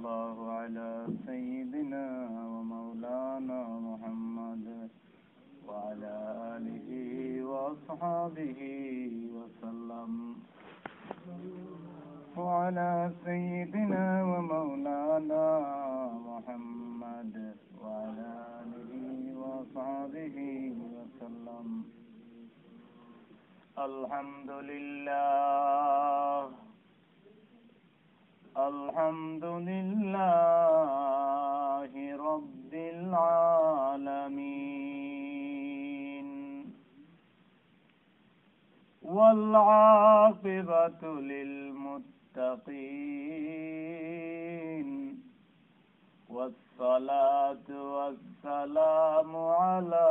الله على سيدنا ومولانا محمد وعلى آله وأصحابه وسلم وعلى سيدنا ومولانا محمد وعلى آله وأصحابه وسلم. الحمد لله الحمد لله رب العالمين والعاقبة للمتقين والصلاة والسلام على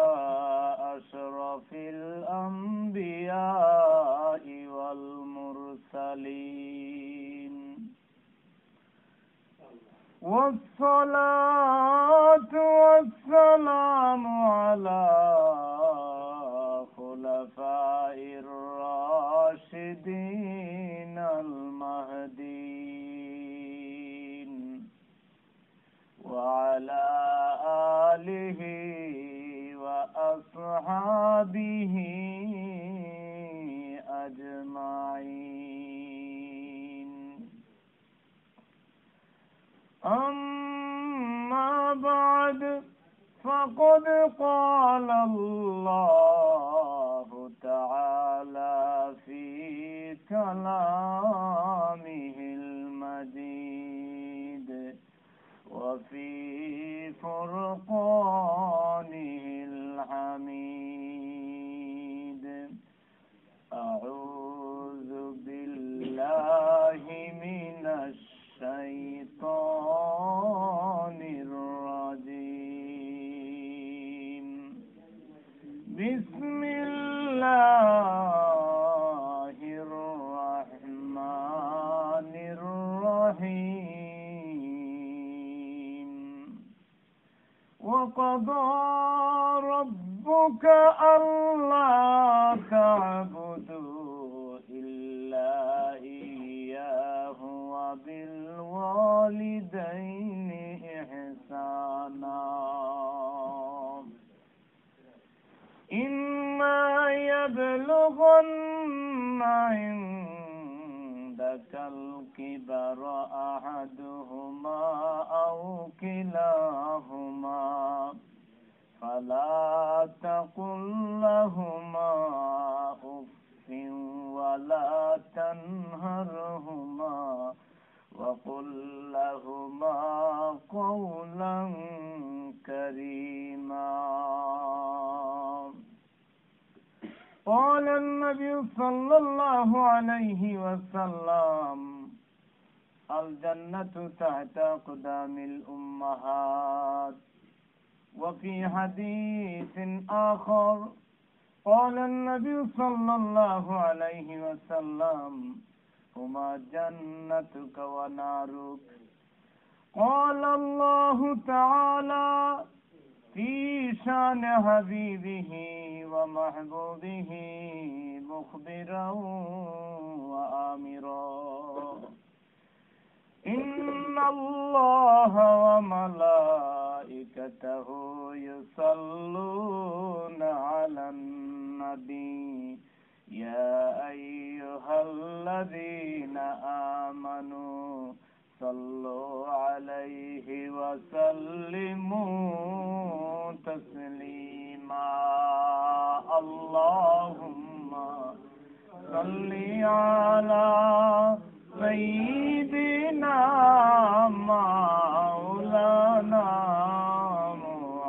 أشرف الأنبياء والمرسلين والصلاة والسلام على خلفاء الراشدين المهديين وعلى آله وأصحابه أجمعين. أما بعد، فقد قال الله تعالى في كلامه المجيد وفي فرقانه الحميد: أعوذ بالله من الشيطان الرجيم. بسم الله الرحمن الرحيم. وقضى ربك ألا تعبدوا إلا إياه وبالوالدين إحسانا. إما يبلغن عندك الكبر أحدهما أو كلاهما فلا تقل لهما أف ولا تنهرهما وقل لهما قولا كريما. قال النبي صلى الله عليه وسلم: الجنة تحت أقدام الأمهات. وفي حديث آخر قال النبي صلى الله عليه وسلم: هما جنتك ونارك. قال الله تعالى في شان حبيبه ومحبوبه مخبرا وآمرا: إن الله وملائكته يصلون على النبي يا أيها الذين آمنوا صلوا عليه وسلموا تسليما. اللهم صل على سيدنا مولانا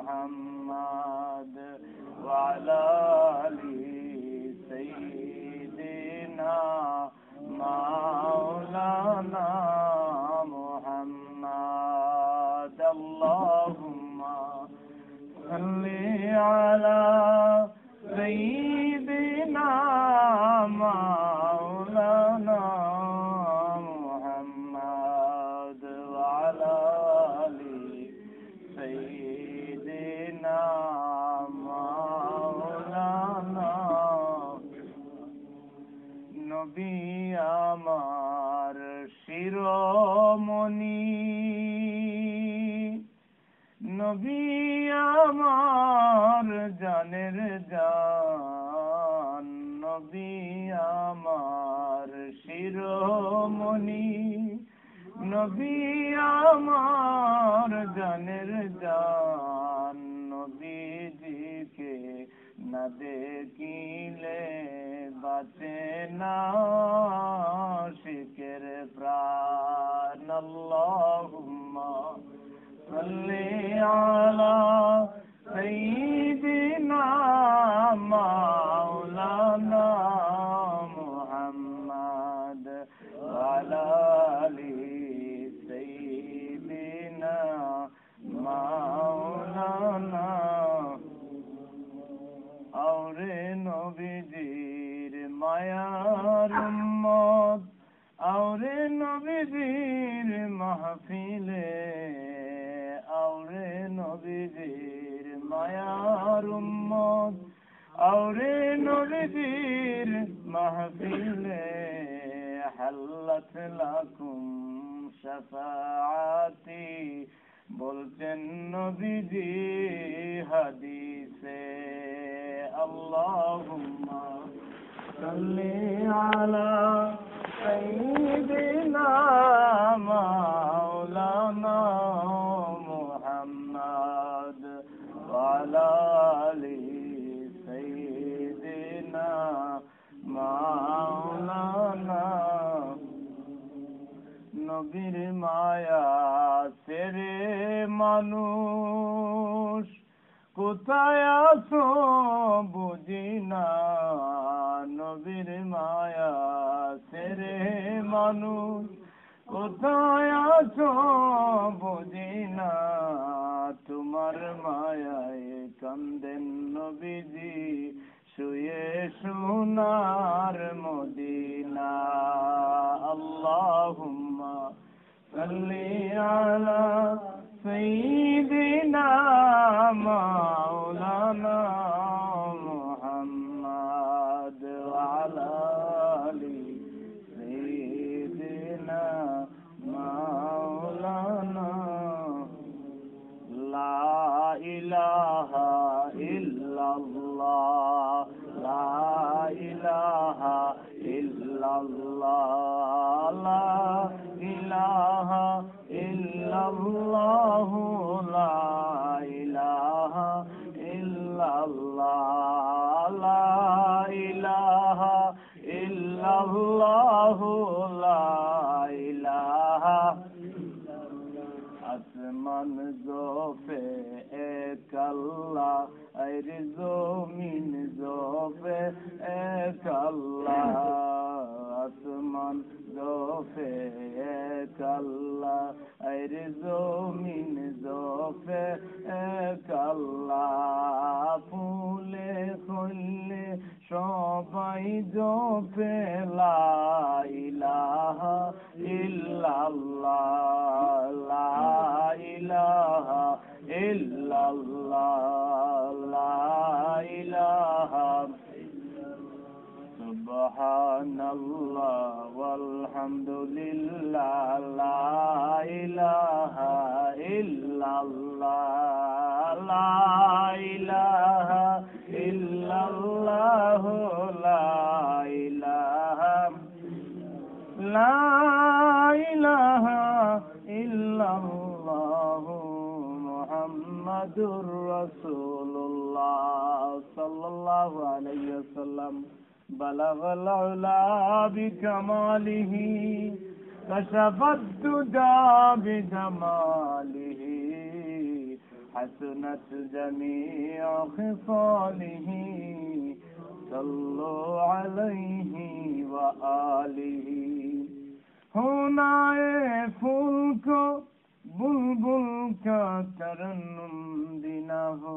محمد وعلى آل سيدنا مولانا محمد. اللهم صل على سيدنا مولانا محمد وعلى آل سيدنا مولانا নবী আমার শিরোমণি নবী আমার জানের জান নবী আমার শিরোমণি নবী আমার জানের জান নবীজিকে না দেখিলে বাঁচে না শিকের প্রাণ আল্লাহুম্মা সাল্লি আলা সাইয়্যিদিনা মাওলানা মুহাম্মদ ওয়া আলা আলি সাইয়্যিদিনা মাওলানা আওরে নবীজির মায়ার উম্মত আওরে নবীজির মাহফিলে আওরে নবীজির মায়ার উম্মত আওরে নবীজির মাহফিলে হাল্লাত লাকুম শাফাআতি বলছেন নবীজি হাদিসে আল্লাহুম্মা সাল্লি আলা সাইয়্যিদিনা মাওলানা মুহাম্মদ ওয়া আলা আলি সাইয়্যিদিনা মাওলানা নবীর মায়া সেরে মানুষ কোথায় আছো বুঝি না নবীর মায়া সেরে মানুষ কোথায় আছো বুঝি না তোমার মায়ায় কান্দেন নবীজি শুয়ে সোনার মদিনা আল্লাহুম্মা সাল্লি আলা সাইয়্যিদিনা মাওলানা মুহাম্মদ ওয়া আলা আলি সাইয়্যিদিনা মাওলানা লা ইলাহা ইল্লাল্লাহ লা ইলাহা ইল্লাল্লাহ লা ইলাহা ইল্লাল্লাহ লা ইলাহা ইল্লাল্লাহ লা ইলাহা ইল্লাল্লাহ লা ইলাহা আসমান জোফে এক আল্লাহ আর জমিন জোফে এক আল্লাহ আসমান জোফে এক আল্লাহ আর জমিন জোফে এক আল্লাহ ফুলে ফুলে সবাই জোফে লা ইলাহা ইল্লাল্লাহ লা ইলাহা ইল্লাল্লাহ লা ইলাহা সুবহানাল্লাহ ওয়ালহামদুলিল্লাহ লা ইলাহা ইল্লাল্লাহ লা ইলাহা ইল্লাল্লাহ লা ইলাহা লা ইলাহা ইল্লাল্লাহ মুহাম্মাদুর রাসূলুল্লাহ সাল্লাল্লাহু আলাইহি ওয়াসাল্লাম বালাগাল উলা বিকামালিহি কাশাফাত দুজা বিজামালিহি হাসনাত জামিউ খিসালিহি সাল্লু আলাইহি ওয়া আলিহি होनाए फूल को बुलबुल का तरन्नुम बिना हो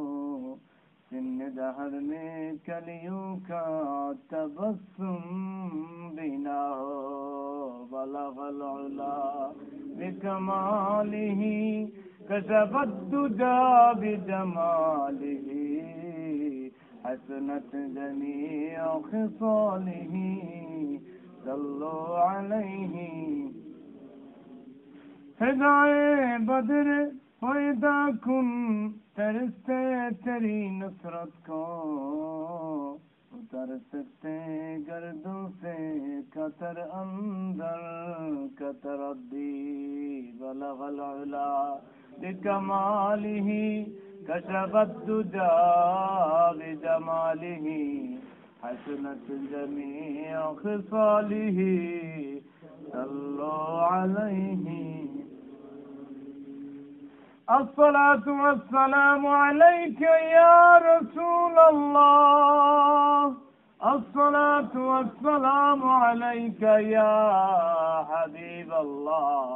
सिन्न दहर में कलियों का तबस्सुम बिना हो बलगल उला बिकमालिही कशफत दुजा बिजमालिही हसनत जमीअ खिसालिही सल्लु अलैहि फिजाए बदर पैदा कुन तरसते तेरी नुसरत को उतर सकते गर्दों से कतर अंदर कतर अद्दी बलगल उला बिकमालिही कशफत दुजा बिजमालिही हसनत जमीअ खिसालिही सल्लु अलैहि अस्सलातु वस्सलामु अलैका या रसूल अल्लाह अस्सलातु वस्सलामु अलैका या हबीब अल्लाह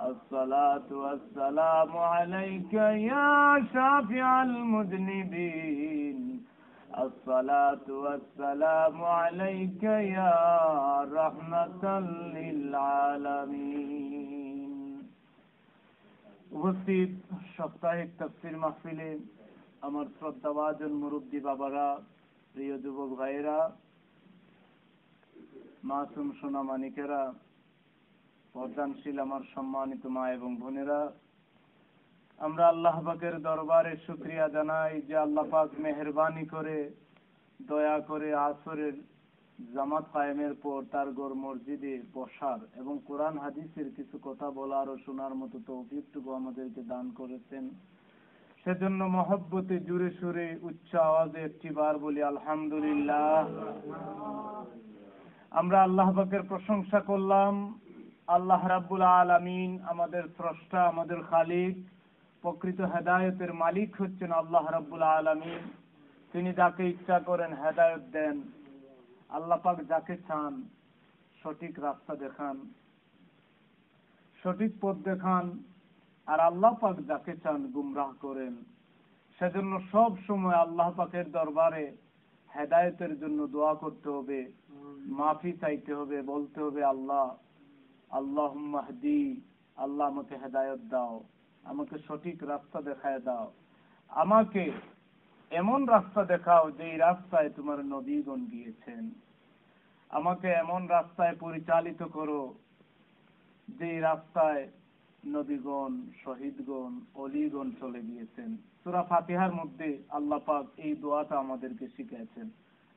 अस्सलातु वस्सलामु अलैका या शाफिअल मुज़निबीन अस्सलातु वस्सलामु अलैका या रहमतल लिल आलमीन। उपस्थित साप्ताहिक तफसिर महफिले আমার শ্রদ্ধাভাজন মুরব্বী বাবারা, প্রিয় যুবক ভাইয়েরা, মাসুম সোনা মানিকেরা, পর্দানশীল আমার সম্মানিত মা এবং বোনেরা, আমরা আল্লাহ পাকের দরবারে শুকরিয়া জানাই যে আল্লাহ পাক মেহেরবানি করে দয়া করে আসরের জামাত কায়েমের পর তার ঘর মসজিদে বসার এবং কোরআন হাদিসের কিছু কথা বলার ও শোনার মতো তৌফিকটুকু আমাদেরকে দান করেছেন। সেজন্য মহব্বতে জুড়ে সুরে উচ্চ আওয়াজে একটিবার বলি আলহামদুলিল্লাহ। আমরা আল্লাহ পাকের প্রশংসা করলাম। আল্লাহ রাব্বুল আলামিন আমাদের স্রষ্টা, আমাদের খালিক, প্রকৃত হেদায়েতের মালিক হচ্ছেন আল্লাহ রাব্বুল আলামিন। তিনি যাকে ইচ্ছা করেন হেদায়েত দেন। আল্লাহ পাক যাকে চান সঠিক রাস্তা দেখান, সঠিক পথ দেখান, আর আল্লাহ পাক যাকে চান গুমরাহ করেন। সেজন্য সব সময় আল্লাহ পাকের দরবারে হেদায়েতের জন্য দোয়া করতে হবে, মাফি চাইতে হবে, বলতে হবে আল্লাহ আল্লাহুম্মা হদি, আল্লাহ আমাকে হেদায়েত দাও, আমাকে সঠিক রাস্তা দেখায় দাও, আমাকে এমন রাস্তা দেখাও যে রাস্তায় তোমার নবীগণ গিয়েছেন, আমাকে এমন রাস্তায় পরিচালিত করো যে রাস্তায় নবীগণ, শহীদগণ, ওলিগণ চলে গিয়েছেন। সূরা ফাতিহার মধ্যে আল্লাহ পাক এই দোয়াটা আমাদেরকে শিখিয়েছেন।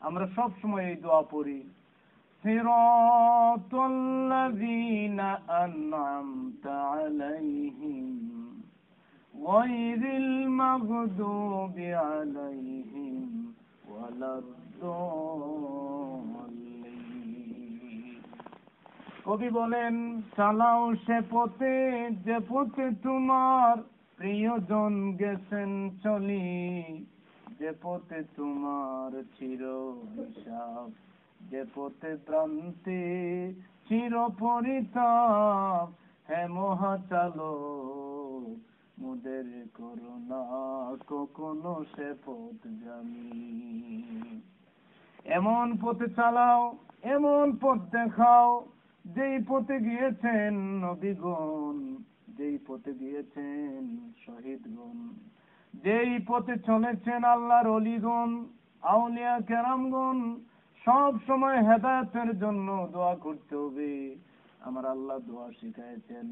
আমরা সব সময় এই দোয়া পড়ি, সিরাতাল্লাযীনা আন'আমতা আলাইহিম গায়রিল মাগদুবি আলাইহিম ওয়ালাদ-দাল্লিন। কবি বলেন, চালাও সে পথে যে পথে তোমার প্রিয়জন গেছেন চলি, যে পথে তোমার চির হিসাব, যে পথে প্রান্তে চির পরিতাপ, হে মহাচালক মুদের করুণা কখনো সে পথ জানি। এমন পথে চালাও, এমন পথ দেখাও যেই পথে গিয়েছেন নবীগণ, যেই পথে গিয়েছেন শহীদগণ, যেই পথে চলেছেন আল্লাহর ওলিগণ, আউলিয়া কেরামগণ। সব সময় হেদায়েতের জন্য দোয়া করতে হবে। আমার আল্লাহ দোয়া শিখাইছেন,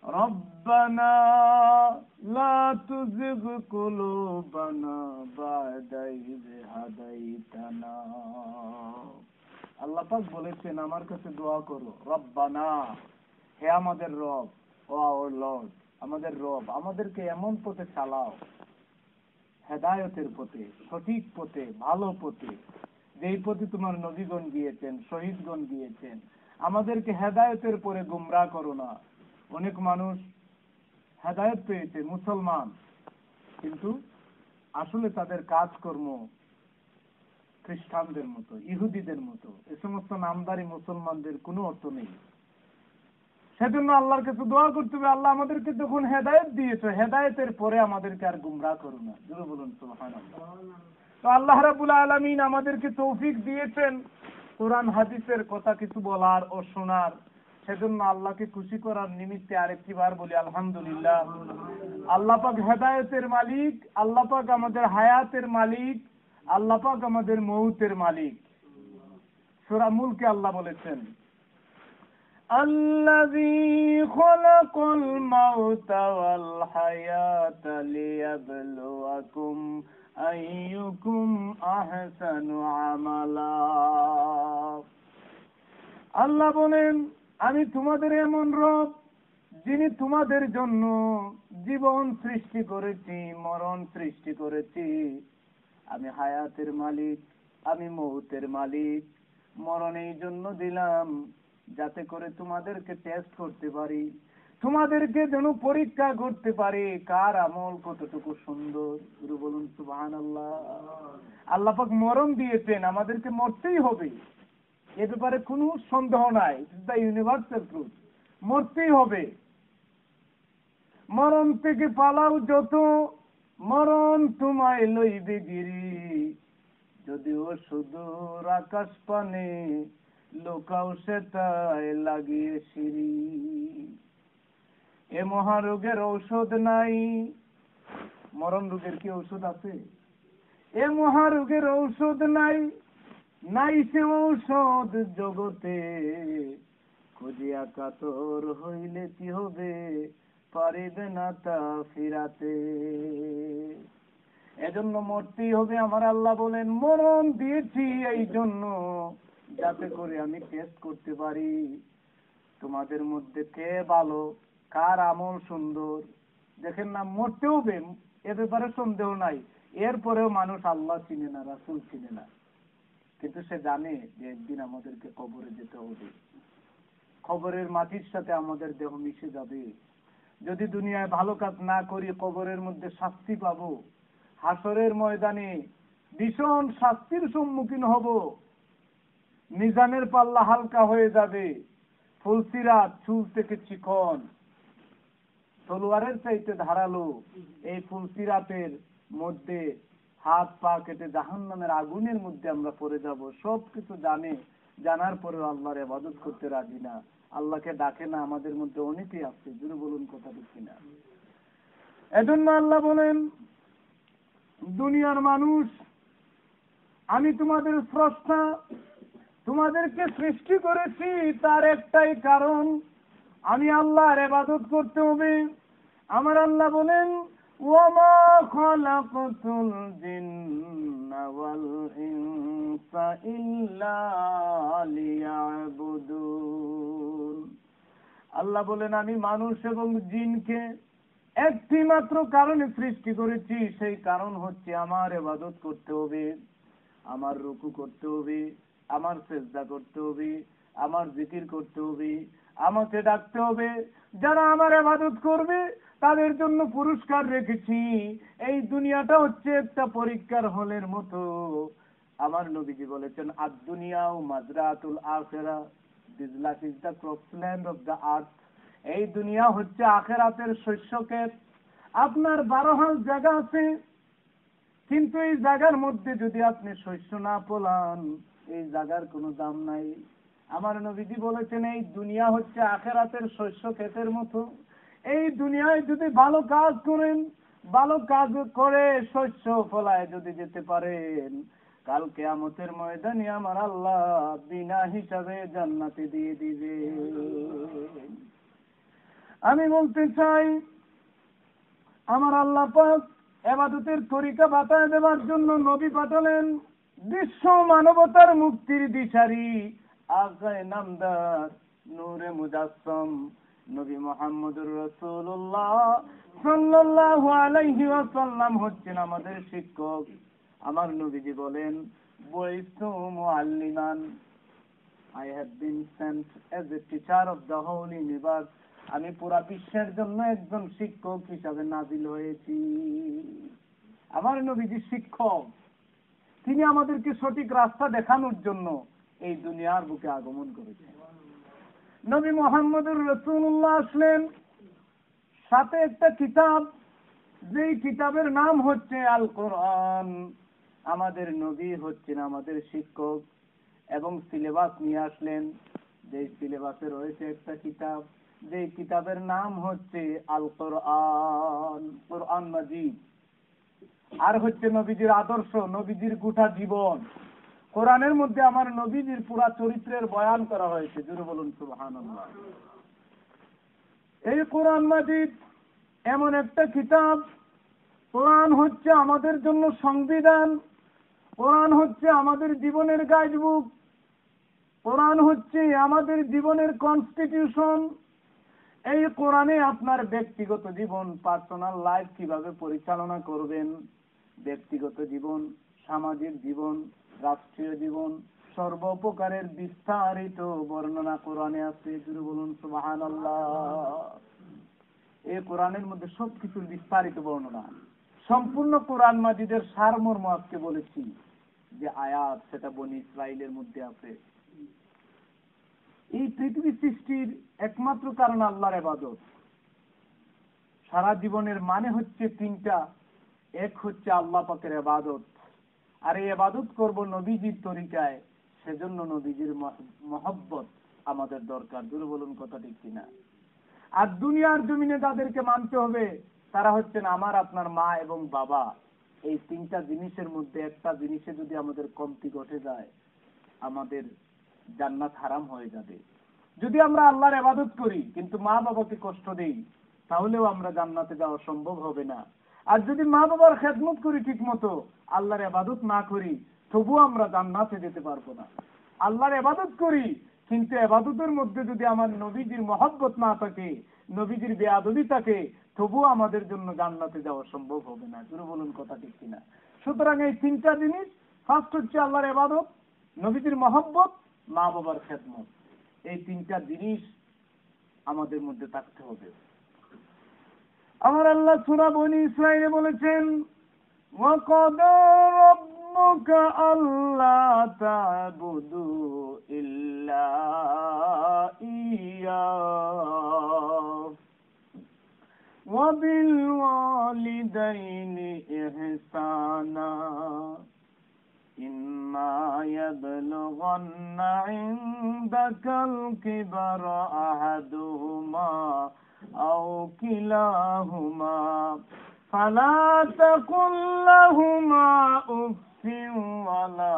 রব্বানা লা তুযিগ কুলুবানা বা'দা ইয হাদাইতানা। আল্লাহ পাক বলেছেন আমার কাছে দোয়া করো, রব্বানা, হে আমাদের রব, ও আওয়ার লর্ড, আমাদের রব, আমাদেরকে এমন পথে চালাও, হেদায়েতের পথে, সঠিক পথে, ভালো পথে, যেই পথে তোমার নবীগণ গিয়েছেন, শহীদগণ গিয়েছেন। আমাদেরকে হেদায়েতের পরে গুমরাহ করো না। অনেক মানুষ হেদায়েত পেয়েছে, মুসলমান, কিন্তু আসলে তাদের কাজকর্ম খ্রিস্টানদের মতো, ইহুদিদের মতো। এ সমস্ত নামদারি মুসলমানদের কোনো অর্থ নেই। সেজন্য আল্লাহর কাছে দোয়া করতে হবে, আল্লাহ আমাদেরকে যখন হেদায়েত দিয়েছে, হেদায়েতের পরে আমাদেরকে আর গুমরাহ করো না। জোরে বলুন সুবহানাল্লাহ। তো আল্লাহ রাব্বুল আলামিন আমাদেরকে তৌফিক দিয়েছেন কোরআন হাদিসের কথা কিছু বলার ও শোনার। সেজন্য আল্লাহকে খুশি করার নিমিত্তে আরেকটি বার বলি আলহামদুলিল্লাহ। আল্লাহ পাক হেদায়েতের মালিক, আল্লাহ পাক আমাদের হায়াতের মালিক, আল্লাহ পাক আমাদের মউতের মালিক। সূরা মুলকে আল্লাহ বলেছেন, الذي خلق الموت والحياة ليبلوكم أيكم أحسن عملا। আল্লাহ বলেন, আমি তোমাদের এমন রব যিনি তোমাদের জন্য জীবন সৃষ্টি করেছি, মরণ সৃষ্টি করেছি। আমি হায়াতের মালিক, আমি মৌতের মালিক। মরণ এই জন্য দিলাম যাতে করে তোমাদেরকে টেস্ট করতে পারি, তোমাদেরকে যেন পরীক্ষা করতে পারি কার আমল কতটুকু সুন্দর। গুরু বলুন সুবহানাল্লাহ। আল্লাহ পাক মরণ দিয়েছেন, আমাদেরকে মরতেই হবে, এ ব্যাপারে কোনো সন্দেহ নাই। দ্য ইউনিভার্সাল ট্রুথ, মরতেই হবে। মরণ থেকে পালাও যত, মরণ তোমায় লইবে গিরি। যদিও সুদূর আকাশ পানে, লোকাও সেটায় লাগিয়ে সিঁড়ি। এ মহারোগের ঔষধ নাই। মরণ রোগের কি ঔষধ আছে? এ মহারোগের ঔষধ নাই, নাই সে ঔষধ জগতে। খুঁজিয়া কাতর হইলে কি হবে, পারিবে না তা ফিরাতে। এজন্য মরতেই হবে। আমার আল্লাহ বলেন, মরণ দিয়েছি এই জন্য যাতে করে আমি টেস্ট করতে পারি তোমাদের মধ্যে কে ভালো, কার আমল সুন্দর। দেখেন না, মরতে হবে, এ ব্যাপারে সন্দেহ নাই। এরপরেও মানুষ আল্লাহ চিনে না, রাসূল চিনে না, কিন্তু সে জানে যে একদিন আমাদেরকে কবরে যেতে হবে। কবরের মাটির সাথে আমাদের দেহ মিশে যাবে। যদি দুনিয়ায় ভালো কাজ না করি কবরের মধ্যে শাস্তি পাবো, হাসরের ময়দানে ভীষণ শাস্তির সম্মুখীন হব। মিজানের পাল্লা হালকা হয়ে যাবে, ফুলসিরাত চুল থেকে চিকন, তলোয়ারের চাইতে ধারালো। এই ফুলসিরাতের মধ্যে হাত পা কেটে জাহান্নামের আগুনের মধ্যে আমরা পড়ে যাব। সবকিছু জানে, জানার পরেও আল্লাহর ইবাদত করতে রাজি না, আল্লাহকে ডাকে না। আমাদের মধ্যে অনেকেই আছে, জুড়ে বলুন কথা ঠিক কিনা। এজন্য আল্লাহ বলেন, দুনিয়ার মানুষ, আমি তোমাদের স্রষ্টা, তোমাদেরকে সৃষ্টি করেছি তার একটাই কারণ, আমি আল্লাহর ইবাদত করতে হবে। আমার আল্লাহ বলেন, ওয়ামা খালাকতুল জিন্না ওয়াল ইনসা ইল্লা লিয়াবুদুন। আল্লাহ বলেন, আমি মানুষ এবং জিনকে একটি মাত্র কারণে সৃষ্টি করেছি, সেই কারণ হচ্ছে আমার ইবাদত করতে হবে, আমার রুকু করতে হবে, আমার সিজদা করতে হবে, আমার জিকির করতে হবে, আমাকে ডাকতে হবে। যারা আমার ইবাদত করবে তাদের জন্য পুরস্কার রেখেছি। এই দুনিয়াটা হচ্ছে একটা পরীক্ষার হলের মতো। আমার নবীজি বলেছেন, আদ-দুনিয়াউ মাজরাতুল আখিরা, this life is the cropland of the earth. এই দুনিয়া হচ্ছে আখিরাতের শস্যক্ষেত। আপনার 12 হাল জায়গা আছে, কিন্তু এই জায়গার মধ্যে যদি আপনি শস্য না ফলান, এই জায়গার কোনো দাম নাই। আমার নবীজি বলেছেন, এই দুনিয়া হচ্ছে আখিরাতের শস্য ক্ষেতের মতো। এই দুনিয়ায় যদি ভালো কাজ করেন, ভালো কাজ করে শস্য ফলায় যদি যেতে পারেন, কাল কিয়ামতের ময়দানে আমার আল্লাহ বিনা হিসাবে জান্নাতে দিয়ে দিবে। আমি বলতে চাই, আমার আল্লাহ পাক ইবাদতের তরিকা বাতায় দেওয়ার জন্য নবী পাঠালেন, বিশ্ব মানবতার মুক্তির দিশারি, আগায়ে নামদার, নূরে মুজাসসাম নবী মুহাম্মদুর রাসূলুল্লাহ সাল্লাল্লাহু আলাইহি ওয়াসাল্লাম হচ্ছেন আমাদের শিক্ষক। আমার নবীজি বলেন, বুইসু মুআল্লিমান, I have been sent as a teacher of the whole universe. আমি পুরা বিশ্বের জন্য একজন শিক্ষক হিসাবে নাজিল হয়েছি। আমার নবীজি শিক্ষক, তিনি আমাদেরকে সঠিক রাস্তা দেখানোর জন্য এই দুনিয়ার বুকে আগমন করেছেন। নবী মুহাম্মদুর রাসূলুল্লাহ আসলেন, সাথে একটা কিতাব, যেই কিতাবের নাম হচ্ছে আল কোরআন। আমাদের নবী হচ্ছেন আমাদের শিক্ষক, এবং সিলেবাস নিয়ে আসলেন। যে সিলেবাসে রয়েছে একটা কিতাব, যে কিতাবের নাম হচ্ছে আল কোরআন, কোরআন মাজিদ। আর হচ্ছে নবীজির আদর্শ, নবীজির গোটা জীবন। কোরআনের মধ্যে আমার নবীজির পুরা চরিত্রের বয়ান করা হয়েছে। জোরে বলুন সুবহানাল্লাহ। এই কোরআন মাজিদ এমন একটা কিতাব, কোরআন হচ্ছে আমাদের জন্য সংবিধান, কোরআন হচ্ছে আমাদের জীবনের গাইডবুক, কোরআন হচ্ছে আমাদের জীবনের কনস্টিটিউশন। এই কোরআনে আপনার ব্যক্তিগত জীবন, পার্সোনাল লাইফ কিভাবে পরিচালনা করবেন, ব্যক্তিগত জীবন, সামাজিক জীবন, রাষ্ট্রীয় জীবন, সর্বপ্রকারের বিস্তারিত বর্ণনা কোরআনে আছে। জোরে বলুন সুবহানাল্লাহ। এই কোরআনের মধ্যে সবকিছুর বিস্তারিত বর্ণনা। সম্পূর্ণ কোরআন মাজিদের সারমর্ম আজকে বলেছি, যে আয়াত সেটা বনি ইসরাইলের মধ্যে আছে। এই পৃথিবী সৃষ্টির একমাত্র কারণ আল্লাহর ইবাদত। সারা জীবনের মানে হচ্ছে তিনটা। এক হচ্ছে আল্লাহ পাকের ইবাদত, আর এই ইবাদত করব নবীজির তরিকায়, সেজন্য নবীজির মহব্বত আমাদের দরকার। জোরে বলুন কথা ঠিক কিনা? আর দুনিয়ার জমিনে যাদেরকে মানতে হবে তারা হচ্ছেন আমার আপনার মা এবং বাবা। এই তিনটা জিনিসের মধ্যে একটা জিনিসে যদি আমাদের কমতি ঘটে যায়, আমাদের জান্নাত হারাম হয়ে যাবে। যদি আমরা আল্লাহর ইবাদত করি কিন্তু মা বাবাকে কষ্ট দেই, তাহলেও আমরা জান্নাতে যাওয়া সম্ভব হবে না। আর যদি মা বাবার খেদমত করি ঠিক মতো, আল্লাহর ইবাদত না করি, তবুও আমরা জান্নাতে যেতে পারবো না। আল্লাহর ইবাদত করি কিন্তু ইবাদতের মধ্যে যদি আমার নবীজির মহব্বত না থাকে, নবীজির বেয়াদবি থাকে, তবুও আমাদের জন্য জান্নাতে যাওয়া সম্ভব হবে না। জোরে বলুন কথা ঠিক কিনা? সুতরাং এই তিনটা জিনিস, ফার্স্ট হচ্ছে আল্লাহর ইবাদত, নবীজির মহব্বত, মা বাবার খেদমত। এই তিনটা জিনিস আমাদের মধ্যে থাকতে হবে। আমার আল্লাহ সূরা বনি ইসরাঈলে বলেছেন, ওয়াকাদা রাব্বুকা আল্লা তা'বুদু ইল্লা ইয়্যাহু ওয়া বিল ওয়ালিদাইনি ইহসানা ইম্মা ইয়াবলুগান্না ইনদাকাল কিবারা আহাদুহুমা আও কিলাহুমা ফালা তাকুল লাহুমা উফফিন ওয়ালা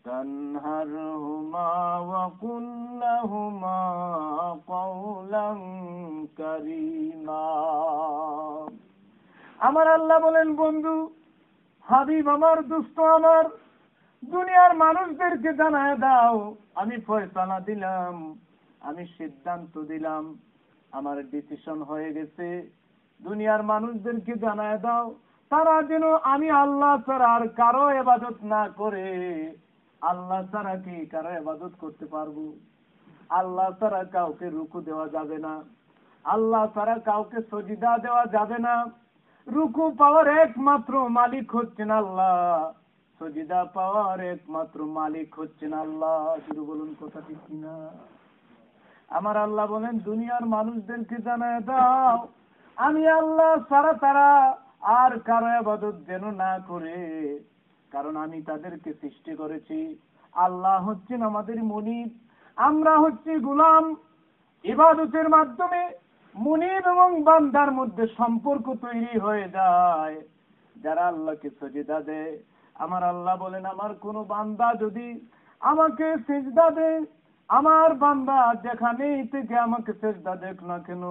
তানহারহুমা ওয়া কুল লাহুমা কাওলান কারীমা। আমার আল্লাহ বলেন, বন্ধু হাবিব আমার, দোস্ত আমার, দুনিয়ার মানুষদেরকে জানায় দাও আমি ফয়সালা দিলাম, আমি সিদ্ধান্ত দিলাম, আমার ডিসিশন হয়ে গেছে। দুনিয়ার মানুষদেরকে জানায় দাও তারা যেন আমি আল্লাহ ছাড়া আর কারো ইবাদত না করে। আল্লাহ ছাড়া কি কারো ইবাদত করতে পারবো? আল্লাহ ছাড়া কাউকে রুকু দেওয়া যাবে না, আল্লাহ ছাড়া কাউকে সজিদা দেওয়া যাবে না। রুকু পাওয়ার একমাত্র মালিক হচ্ছেন আল্লাহ, সজিদা পাওয়ার একমাত্র মালিক হচ্ছেন আল্লাহ। শুরু বলুন কথা ঠিক কিনা? আমার আল্লাহ বলেন, দুনিয়ার মানুষদেরকে জানায় দাও আমি আল্লাহ ছাড়া তারা আর কারো ইবাদত যেন না করে, কারণ আমি তাদেরকে সৃষ্টি করেছি। আল্লাহ হচ্ছেন আমাদের মুনিব, আমরা হচ্ছি গোলাম। ইবাদতের মাধ্যমে মুনিব এবং বান্দার মধ্যে সম্পর্ক তৈরি হয়ে যায়। যারা আল্লাহকে সিজদা দেয়, আমার আল্লাহ বলেন, আমার কোন বান্দা যদি আমাকে সিজদা দেয়, আমার বান্দা যেখানেই থেকে আমাকে সিজদা দেখ না কেন,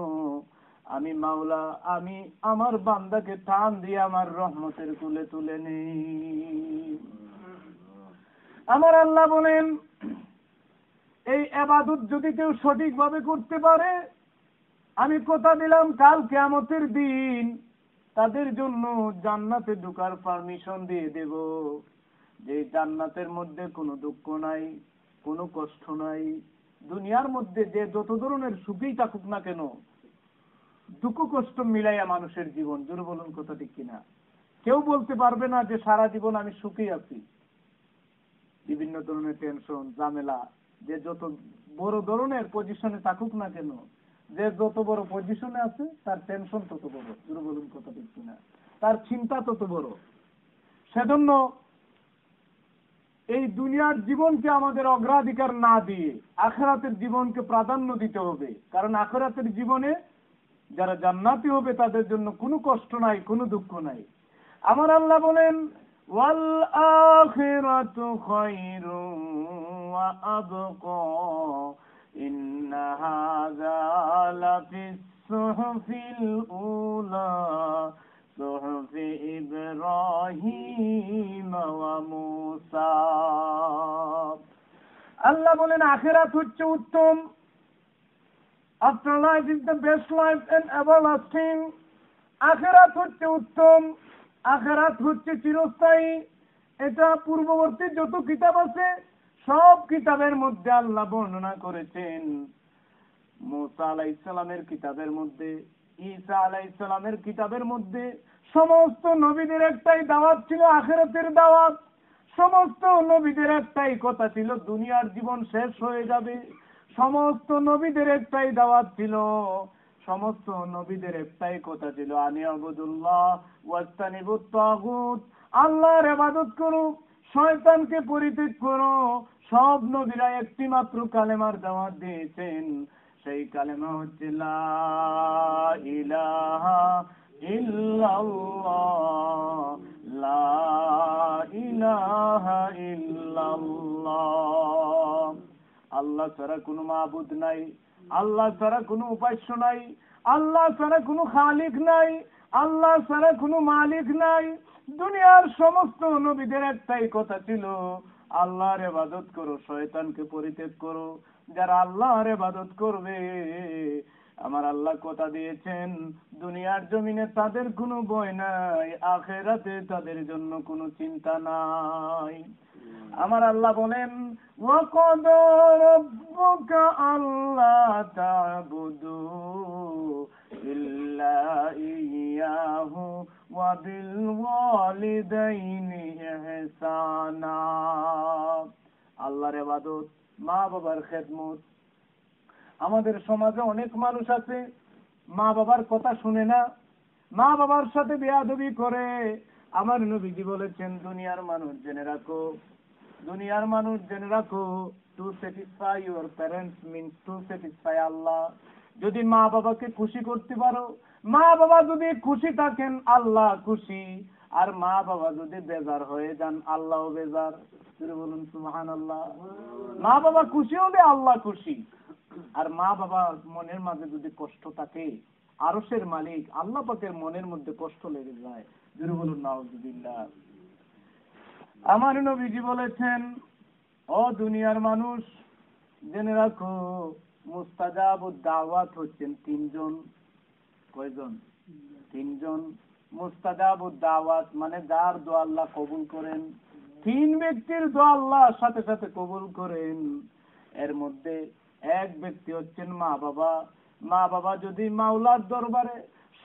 আমি মাওলা আমি আমার বান্দাকে টান দিয়ে আমার রহমতের কুলে তুলে নেই। আমার আল্লাহ বলেন, এই ইবাদত যদি কেউ সঠিকভাবে করতে পারে, আমি কথা দিলাম কাল কিয়ামতের দিন তাদের জন্য জান্নাতে ঢোকার পারমিশন দিয়ে দেব। যে জান্নাতের মধ্যে কোনো দুঃখ নাই, কোনো কষ্ট নাই। দুনিয়ার মধ্যে যে যত ধরনের সুখেই থাকুক না কেন, দুঃখ কষ্ট মিলাইয়া মানুষের জীবন। জোরে বলুন কথা ঠিক কিনা? কেউ বলতে পারবে না যে সারা জীবন আমি সুখী আছি। বিভিন্ন ধরনের টেনশন ঝামেলা, যে যত বড় ধরনের পজিশনে থাকুক না কেন, যে যত বড় পজিশনে আছে তার টেনশন তত বড়। জোরে বলুন কথা ঠিক কিনা? তার চিন্তা তত বড়। সেজন্য এই দুনিয়ার জীবনকে আমাদের অগ্রাধিকার না দিয়ে আখিরাতের জীবনকে প্রাধান্য দিতে হবে। কারণ আখিরাতের জীবনে যারা জান্নাতি হবে তাদের জন্য কোনো কষ্ট নাই, কোনো দুঃখ নাই। আমার আল্লাহ বলেন, والآخرة خير وأبقى إن هذا لفي الصحف الأولى صحف إبراهيم وموسى আল্লাহ বলেন আখিরাত হচ্ছে উত্তম, afterlife is the best life and everlasting। আখিরাত হচ্ছে উত্তম, আখিরাত হচ্ছে চিরস্থায়ী। এটা পূর্ববর্তী যত কিতাব আছে সব কিতাবের মধ্যে আল্লাহ বর্ণনা করেছেন। মুসা আলাইহিস সালামের কিতাবের মধ্যে, ঈসা আলাইহিস সালামের কিতাবের মধ্যে সমস্ত নবীদের একটাই দাওয়াত ছিল আখিরাতের দাওয়াত। সমস্ত নবীদের একটাই কথা ছিল দুনিয়ার জীবন শেষ হয়ে যাবে। সমস্ত নবীদের একটাই দাওয়াত ছিল, সমস্ত নবীদের একটাই কথা ছিল আনি আবুদুল্লাহ ওয়াস্তানিবুত তাগুত, আল্লাহর ইবাদত করো, শয়তানকে পরিত্যাগ করো। সব নবীরা একটি মাত্র কালেমার দাওয়াত দিয়েছেন, সেই কালেমা হচ্ছে লা ইলাহা ইল্লাল্লাহ, লা ইলাহা ইল্লাল্লাহ। আল্লাহ ছাড়া কোনো মাবুদ নাই, আল্লাহ ছাড়া কোনো উপাস্য নাই, আল্লাহ ছাড়া কোনো খালিক নাই, আল্লাহ ছাড়া কোনো মালিক নাই। দুনিয়ার সমস্ত নবীদের একটাই কথা ছিল আল্লাহর ইবাদত করো, শয়তানকে পরিত্যাগ করো। যারা আল্লাহর ইবাদত করবে, আমার আল্লাহ কথা দিয়েছেন দুনিয়ার জমিনে তাদের কোনো ভয় নাই, আখিরাতে তাদের জন্য কোনো চিন্তা নাই। আমার আল্লাহ বলেন ওয়াকাদা রাব্বুকা আল্লা তা'বুদু ইল্লা ইয়্যাহু ওয়া বিল ওয়ালিদাইনি ইহসানা। আল্লাহর ইবাদত, মা বাবার খেদমত। আমাদের সমাজে অনেক মানুষ আছে মা বাবার কথা শুনে না, মা বাবার সাথে বেয়াদবি করে। আমার নবীজি বলেছেন দুনিয়ার মানুষ জেনে রাখো, দুনিয়ার মানুষ জেনে রাখো, to satisfy your parents means to satisfy Allah. যদি মা বাবাকে খুশি করতে পারো, মা বাবা যদি খুশি থাকেন আল্লাহ খুশি, আর মা বাবা যদি বেজার হয়ে যান আল্লাহও বেজার। বলুন সুবহানাল্লাহ। মা বাবা খুশি হলে আল্লাহ খুশি, আর মা বাবা মনের মাঝে যদি কষ্ট থাকে আরশের মালিক আল্লাহ পাকের মনের মধ্যে কষ্ট লেগে যায়। জোরে বলুন নাউযুবিল্লাহ। আমার নবীজি বলেছেন ও দুনিয়ার মানুষ জেনে রাখো, মুস্তাজাবুদ দাওয়াত হচ্ছেন তিনজন। কয়জন? তিনজন। মুস্তাজাবুদ দাওয়াত মানে যার দোয়া আল্লাহ কবুল করেন। তিন ব্যক্তির দোয়া আল্লাহ সাথে সাথে কবুল করেন। এর মধ্যে এক ব্যক্তি হচ্ছেন মা বাবা। মা বাবা যদি মাওলার দরবারে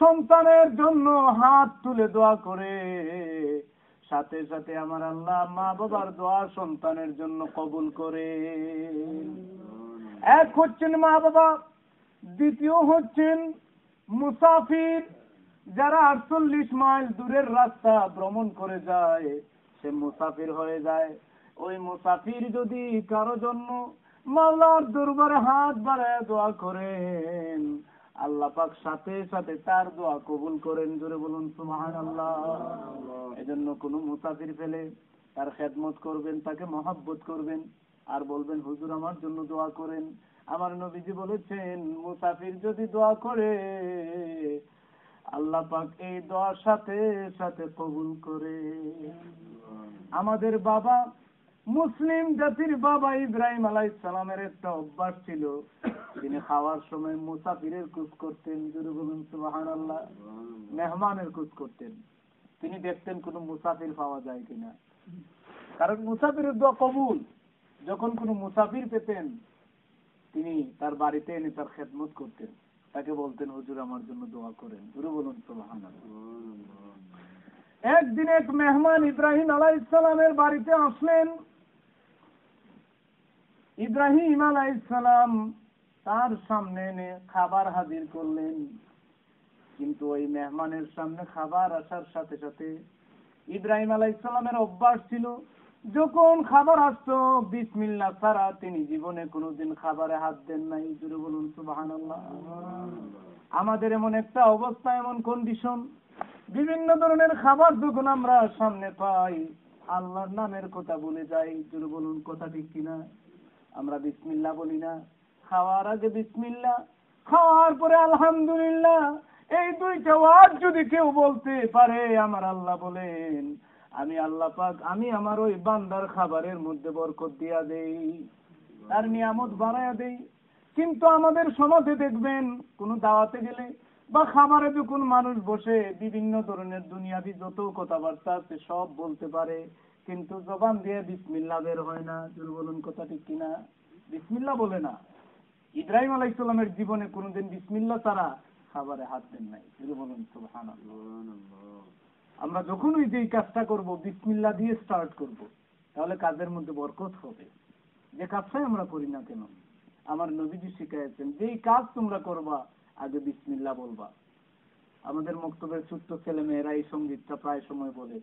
সন্তানের জন্য হাত তুলে দোয়া করে, সাথে সাথে আমার আল্লাহ মা বাবার দোয়া সন্তানের জন্য কবুল করে। এক হচ্ছেন মা বাবা, দ্বিতীয় হচ্ছেন মুসাফির। যারা 48 মাইল দূরের রাস্তা ভ্রমণ করে যায় সে মুসাফির হয়ে যায়। ওই মুসাফির যদি কারো জন্য মাওলার দরবারে হাত বাড়ায় দোয়া করেন, আল্লাহ পাক সাথে সাথে তার দোয়া কবুল করেন। জোরে বলুন সুবহানাল্লাহ। এজন্য কোন মুসাফির পেলে তার খেদমত করবেন, তাকে মহব্বত করবেন, আর বলবেন হুজুর আমার জন্য দোয়া করেন। আমার নবীজি বলেছেন মুসাফির যদি দোয়া করে আল্লাহ পাক এই দোয়ার সাথে সাথে কবুল করে। আমাদের বাবা মুসলিম জাতির বাবা ইব্রাহিম আলাইহিস সালামের একটা অভ্যাস ছিল, তিনি খাওয়ার সময় মুসাফিরের খোঁজ করতেন। জোরে বলুন সুবহানাল্লাহ। মেহমানের খোঁজ করতেন। তিনি দেখতেন কোন মুসাফির পাওয়া যায় কিনা, কারণ মুসাফিরের দোয়া কবুল। যখন কোন মুসাফির পেতেন তিনি তার বাড়িতে এনে তার খেদমত করতেন, তাকে বলতেন হুজুর আমার জন্য দোয়া করেন। জোরে বলুন সুবহানাল্লাহ। একদিন এক মেহমান ইব্রাহিম আলাইহিস সালামের বাড়িতে আসলেন। ইব্রাহিম আলাইহিস সালাম তার সামনে এনে খাবার হাজির করলেন, কিন্তু ওই মেহমানের সামনে খাবার আসার সাথে সাথে ইব্রাহিম আলাইহিস সালামের অভ্যাস ছিল যখন খাবার আসতো বিসমিল্লাহ ছাড়া তিনি জীবনে কোনোদিন খাবারে হাত দেন নাই। জোরে বলুন সুবহানাল্লাহ। আমাদের এমন একটা অবস্থা, এমন কন্ডিশন, বিভিন্ন ধরনের খাবার যখন আমরা সামনে পাই আল্লাহর নামের কথা ভুলে যাই। যদি বলুন কথা ঠিক কিনা? আমরা বিসমিল্লাহ বলি না। খাওয়ার আগে বিসমিল্লাহ, খাওয়ার পরে আলহামদুলিল্লাহ, এই দুইটা ওয়ার্ড যদি কেউ বলতে পারে, আমার আল্লাহ বলেন আমি আল্লাহ পাক আমি আমার ওই বান্দার খাবারের মধ্যে বরকত দিয়া দেই, তার নিয়ামত বাড়ায়া দেই। কিন্তু আমাদের সমাজে দেখবেন কোন দাওয়াতে গেলে বা খাবারে যখন মানুষ বসে বিভিন্ন ধরনের দুনিয়াবি যত কথাবার্তা আছে সব বলতে পারে, কিন্তু জবান দিয়ে বিসমিল্লাহ বের হয় না। যদি বলুন কথা ঠিক কিনা? বিসমিল্লাহ বলে না। ইব্রাহিম আলাইহিস সালামের জীবনে কোনোদিন বিসমিল্লাহ তারা খাবারে হাত দেন নাই। যদি বলুন সুবহানাল্লাহ। আমরা যখনই যেই কাজটা করব বিসমিল্লাহ দিয়ে স্টার্ট করব, তাহলে কাজের মধ্যে বরকত হবে। যে কাজটাই আমরা করি না কেন, আমার নবীজি শিখাইছেন যেই কাজ তোমরা করবা আগে বিসমিল্লাহ বলবা। আমাদের মক্তবের ছোট্ট ছেলে মেয়েরা এই সঙ্গীতটা প্রায় সময় বলে,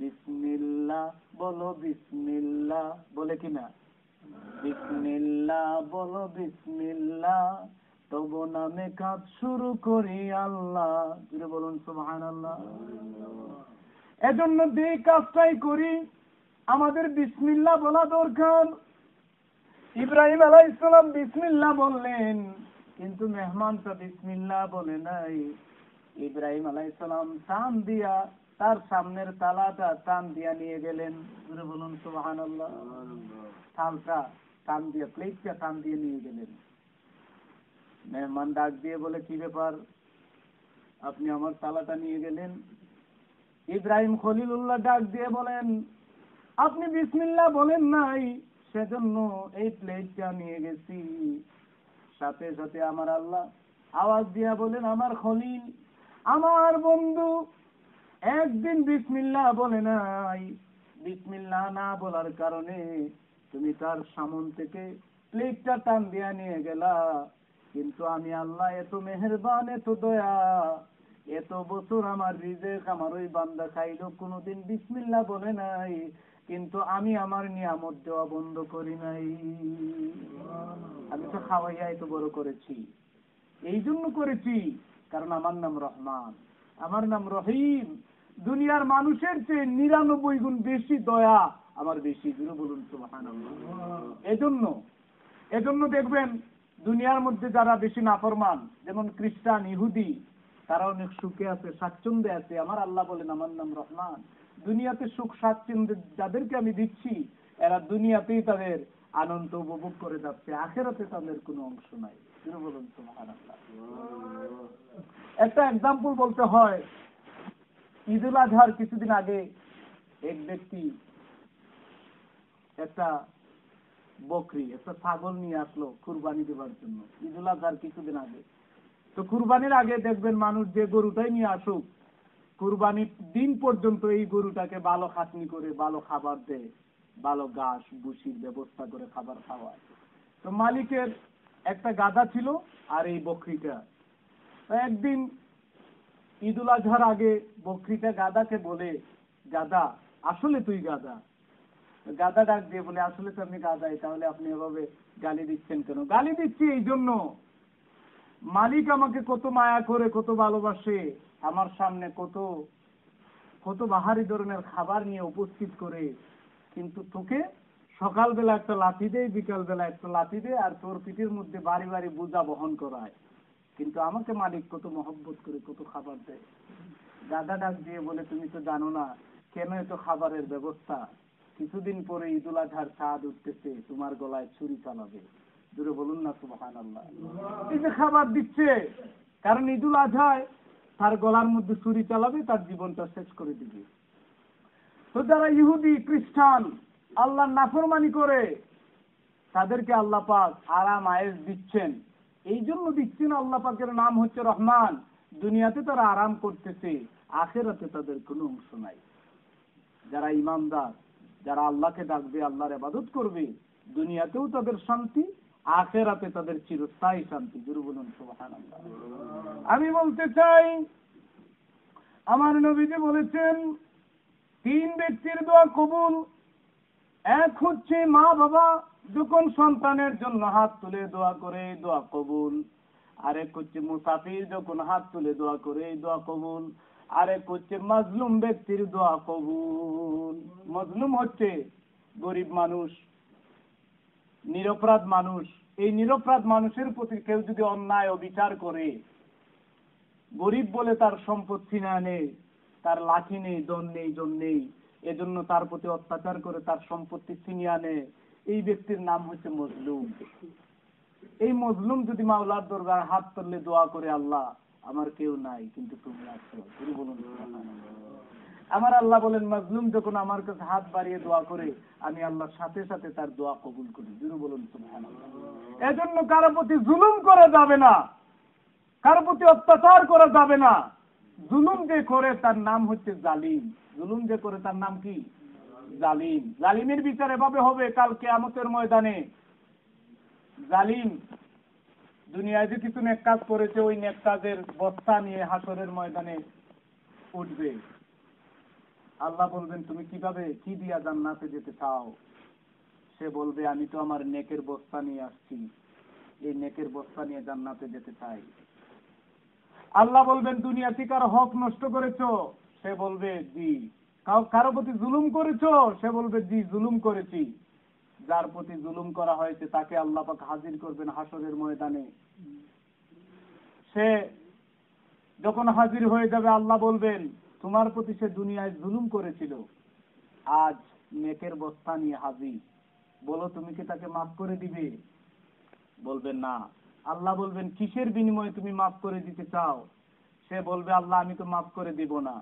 বিসমিল্লাহ বলো বিসমিল্লাহ, বলে কিনা? বিসমিল্লাহ বলো বিসমিল্লাহ, তবু নামে কাজ শুরু করি আল্লাহ। জুড়ে বলুন সুবহানাল্লাহ। এজন্য যে কাজটাই করি আমাদের বিসমিল্লাহ বলা দরকার। ইব্রাহিম আলাইহিস সালাম বিসমিল্লাহ বললেন, কিন্তু মেহমানটা বিসমিল্লাহ বলে নাই। ইব্রাহিম আলাইহিস সালাম টান দিয়া তার সামনের তালাটা টান দিয়া নিয়ে গেলেন। জুড়ে বলুন সুবহানাল্লাহ। থালটা টান দিয়ে, প্লেটটা টান দিয়ে নিয়ে গেলেন। মেহমান ডাক দিয়ে বলে, কি ব্যাপার, আপনি আমার তালাটা নিয়ে গেলেন? ইব্রাহিম খলিলুল্লাহ ডাক দিয়ে বলেন, আপনি বিসমিল্লাহ বলেন নাই, সেজন্য এই প্লেটটা নিয়ে গেছি। সাথে সাথে আমার আল্লাহ আওয়াজ দিয়া বলেন, আমার খলিল, আমার বন্ধু একদিন বিসমিল্লাহ বলে নাই, বিসমিল্লাহ না বলার কারণে তুমি তার সামন থেকে প্লেটটা টান দিয়া নিয়ে গেলা। কিন্তু আমি আল্লাহ এত মেহেরবান, এত দয়া, এত বছর আমার রিজেক আমার ওই বান্দা খাইলো, কোনোদিন বিসমিল্লাহ বলে নাই, কিন্তু আমি আমার নিয়ামত দেওয়া বন্ধ করি নাই। আমি তো খাওয়াইয়া এত বড় করেছি। এই জন্য করেছি কারণ আমার নাম রহমান, আমার নাম রহিম। দুনিয়ার মানুষের চেয়ে 99 গুণ বেশি দয়া আমার বেশি। জুড়ে বলুন সুবহানাল্লাহ। এজন্য দেখবেন দুনিয়ার মধ্যে যারা বেশি নাফরমান, যেমন খ্রিস্টান, ইহুদি, তারা অনেক সুখে আছে, স্বাচ্ছন্দ্যে আছে। আমার আল্লাহ বলেন আমার নাম রহমান। দুনিয়াতে সুখ স্বাচ্ছন্দ্য যাদেরকে আমি দিচ্ছি, এরা দুনিয়াতেই তাদের আনন্দ উপভোগ করে যাচ্ছে, আখিরাতে তাদের কোনো অংশ নাই। জুড়ে বলুন সুবহানাল্লাহ। একটা এক্সাম্পল বলতে হয়, ঈদুল আজহার কিছুদিন আগে এক ব্যক্তি একটা বকরি, একটা ছাগল নিয়ে আসলো কুরবানি দেওয়ার জন্য। ঈদুল আজহার কিছুদিন আগে, তো কুরবানির আগে দেখবেন মানুষ যে গরুটাই নিয়ে আসুক, কুরবানির দিন পর্যন্ত এই গরুটাকে ভালো খাটনি করে ভালো খাবার দেয়, ভালো ঘাস ভুসির ব্যবস্থা করে খাবার খাওয়ায়। তো মালিকের একটা গাধা ছিল আর এই বকরিটা। তো একদিন ঈদুল আজহার আগে বকরিটা গাধাকে বলে, গাধা আসলে তুই গাধা। গাধা ডাক দিয়ে বলে, আসলে তো আপনি গাধাই, তাহলে আপনি এভাবে গালি দিচ্ছেন কেন? গালি দিচ্ছি এই জন্য, মালিক আমাকে কত মায়া করে, কত ভালোবাসে, আমার সামনে কত কত বাহারি ধরনের খাবার নিয়ে উপস্থিত করে, কিন্তু তোকে সকালবেলা একটা লাথি দেয়, বিকালবেলা একটা লাথি দেয়, আর তোর পিঠের মধ্যে বাড়ি বাড়ি বোঝা বহন করায়, কিন্তু আমাকে মালিক কত মহব্বত করে কত খাবার দেয়। গাধা ডাক দিয়ে বলে, তুমি তো জানো না কেন এত খাবারের ব্যবস্থা, কিছুদিন পরে ঈদুল আজহার চাঁদ উঠতেছে, তোমার গলায় ছুরি চালাবে। জুড়ে বলুন না সুবহানাল্লাহ। এই যে খাবার দিচ্ছে, কারণ ঈদুল আজহায় তার গলার মধ্যে ছুরি চালাবে, তার জীবনটা শেষ করে দিবে। তো যারা ইহুদি খ্রিস্টান আল্লাহর নাফরমানি করে, তাদেরকে আল্লাহ পাক আরাম আয়েশ দিচ্ছেন। এই জন্য দিচ্ছেন, আল্লাহ পাকের নাম হচ্ছে রহমান। দুনিয়াতে তারা আরাম করতেছে, আখিরাতে তাদের কোনো অংশ নাই। যারা ইমানদার, যারা আল্লাহকে ডাকবে, আল্লাহর ইবাদত করবে, দুনিয়াতেও তাদের শান্তি, আখিরাতে তাদের চিরস্থায়ী শান্তি। জোরে বলুন সুবহানাল্লাহ। আমি বলতে চাই, আমার নবীজি বলেছেন 3 ব্যক্তির দোয়া কবুল। এক হচ্ছে মা বাবা যখন সন্তানের জন্য হাত তুলে দোয়া করে, দোয়া কবুল। আরেক হচ্ছে মুসাফির যখন হাত তুলে দোয়া করে, দোয়া কবুল। আরেক হচ্ছে মাজলুম ব্যক্তির দোয়া কবুল। মাজলুম হচ্ছে গরিব মানুষ, নিরপরাধ মানুষ। এই নিরপরাধ মানুষের প্রতি কেউ যদি অন্যায় অবিচার করে, গরিব বলে তার সম্পদ ছিনিয়ে আনে, তার লাঠি নেই, জন নেই, জন নেই, এজন্য তার প্রতি অত্যাচার করে তার সম্পত্তি ছিনিয়ে আনে, এই ব্যক্তির নাম হচ্ছে মজলুম। এই মজলুম যদি মাওলার দরবারে হাত তুললে দোয়া করে, আল্লাহ আমার কেউ নাই কিন্তু তুমি আছো, তিনি বলুন আমার আল্লাহ বলেন মজলুম যখন আমার কাছে হাত বাড়িয়ে দোয়া করে, আমি আল্লাহর সাথে সাথে তার দোয়া কবুল করি। তিনি বলুন সুবহানাল্লাহ। এজন্য কারো প্রতি জুলুম করা যাবে না, কারো প্রতি অত্যাচার করা যাবে না। জুলুম যে করে তার নাম হচ্ছে জালিম। জুলুম যে করে তার নাম কি? জালিম। জালিমের বিচার এভাবে হবে কাল কিয়ামতের ময়দানে। জালিম দুনিয়ায় যে কিছু নেক কাজ করেছে, ওই নেক কাজের বস্তা নিয়ে হাসরের ময়দানে উঠবে। আল্লাহ বলবেন তুমি কিভাবে কি দিয়া জান্নাতে যেতে চাও? সে বলবে আমি তো আমার নেকের বস্তা নিয়ে আসছি, এই নেকের বস্তা নিয়ে জান্নাতে যেতে চাই। আল্লাহ বলবেন দুনিয়া থেকে কারো হক নষ্ট করেছো? সে বলবে জি। কারো প্রতি জুলুম করেছো? সে বলবে জি জুলুম করেছি। যার প্রতি জুলুম করা হয়েছে তাকে আল্লাহ পাক হাজির করবেন হাসরের ময়দানে। সে যখন হাজির হয়ে যাবে আল্লাহ বলবেন তোমার প্রতি সে দুনিয়ায় জুলুম করেছিল, আজ নেকের বস্তা নিয়ে হাজির, বলো তুমি কি তাকে মাফ করে দিবে? বলবেন না। আল্লাহ বলবেন কিসের বিনিময়ে তুমি মাফ করে দিতে চাও? সে বলবে আল্লাহ আমি তো মাফ করে দিব না।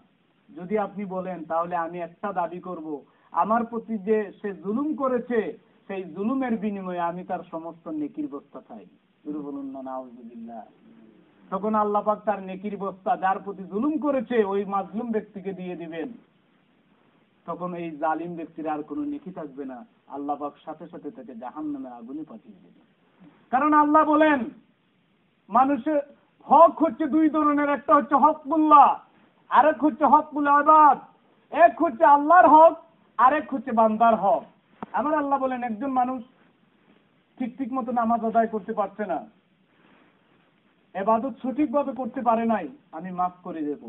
যদি আপনি বলেন তাহলে আমি একটা দাবি করব, আমার প্রতি যে সে জুলুম করেছে সেই জুলুমের বিনিময়ে আমি তার সমস্ত নেকির বস্তা চাই। শুরু বলুন না নাউযুবিল্লাহ। তখন আল্লাহ পাক তার নেকির বস্তা যার প্রতি জুলুম করেছে ওই মাজলুম ব্যক্তিকে দিয়ে দিবেন। তখন এই জালিম ব্যক্তির আর কোনো নেকি থাকবে না, আল্লাহ পাক সাথে সাথে তাকে জাহান্নামের আগুনে পাঠিয়ে দেবেন। কারণ আল্লাহ বলেন মানুষের হক হচ্ছে দুই ধরনের, একটা হচ্ছে হকুল্লাহ, আরেক হচ্ছে হকুল ইবাদ। এক হচ্ছে আল্লাহর হক, আরেক হচ্ছে বান্দার হক। আমার আল্লাহ বলেন একজন মানুষ ঠিক মতো নামাজ আদায় করতে পারছে না, ইবাদত সঠিকভাবে করতে পারে নাই, আমি মাফ করে দেব।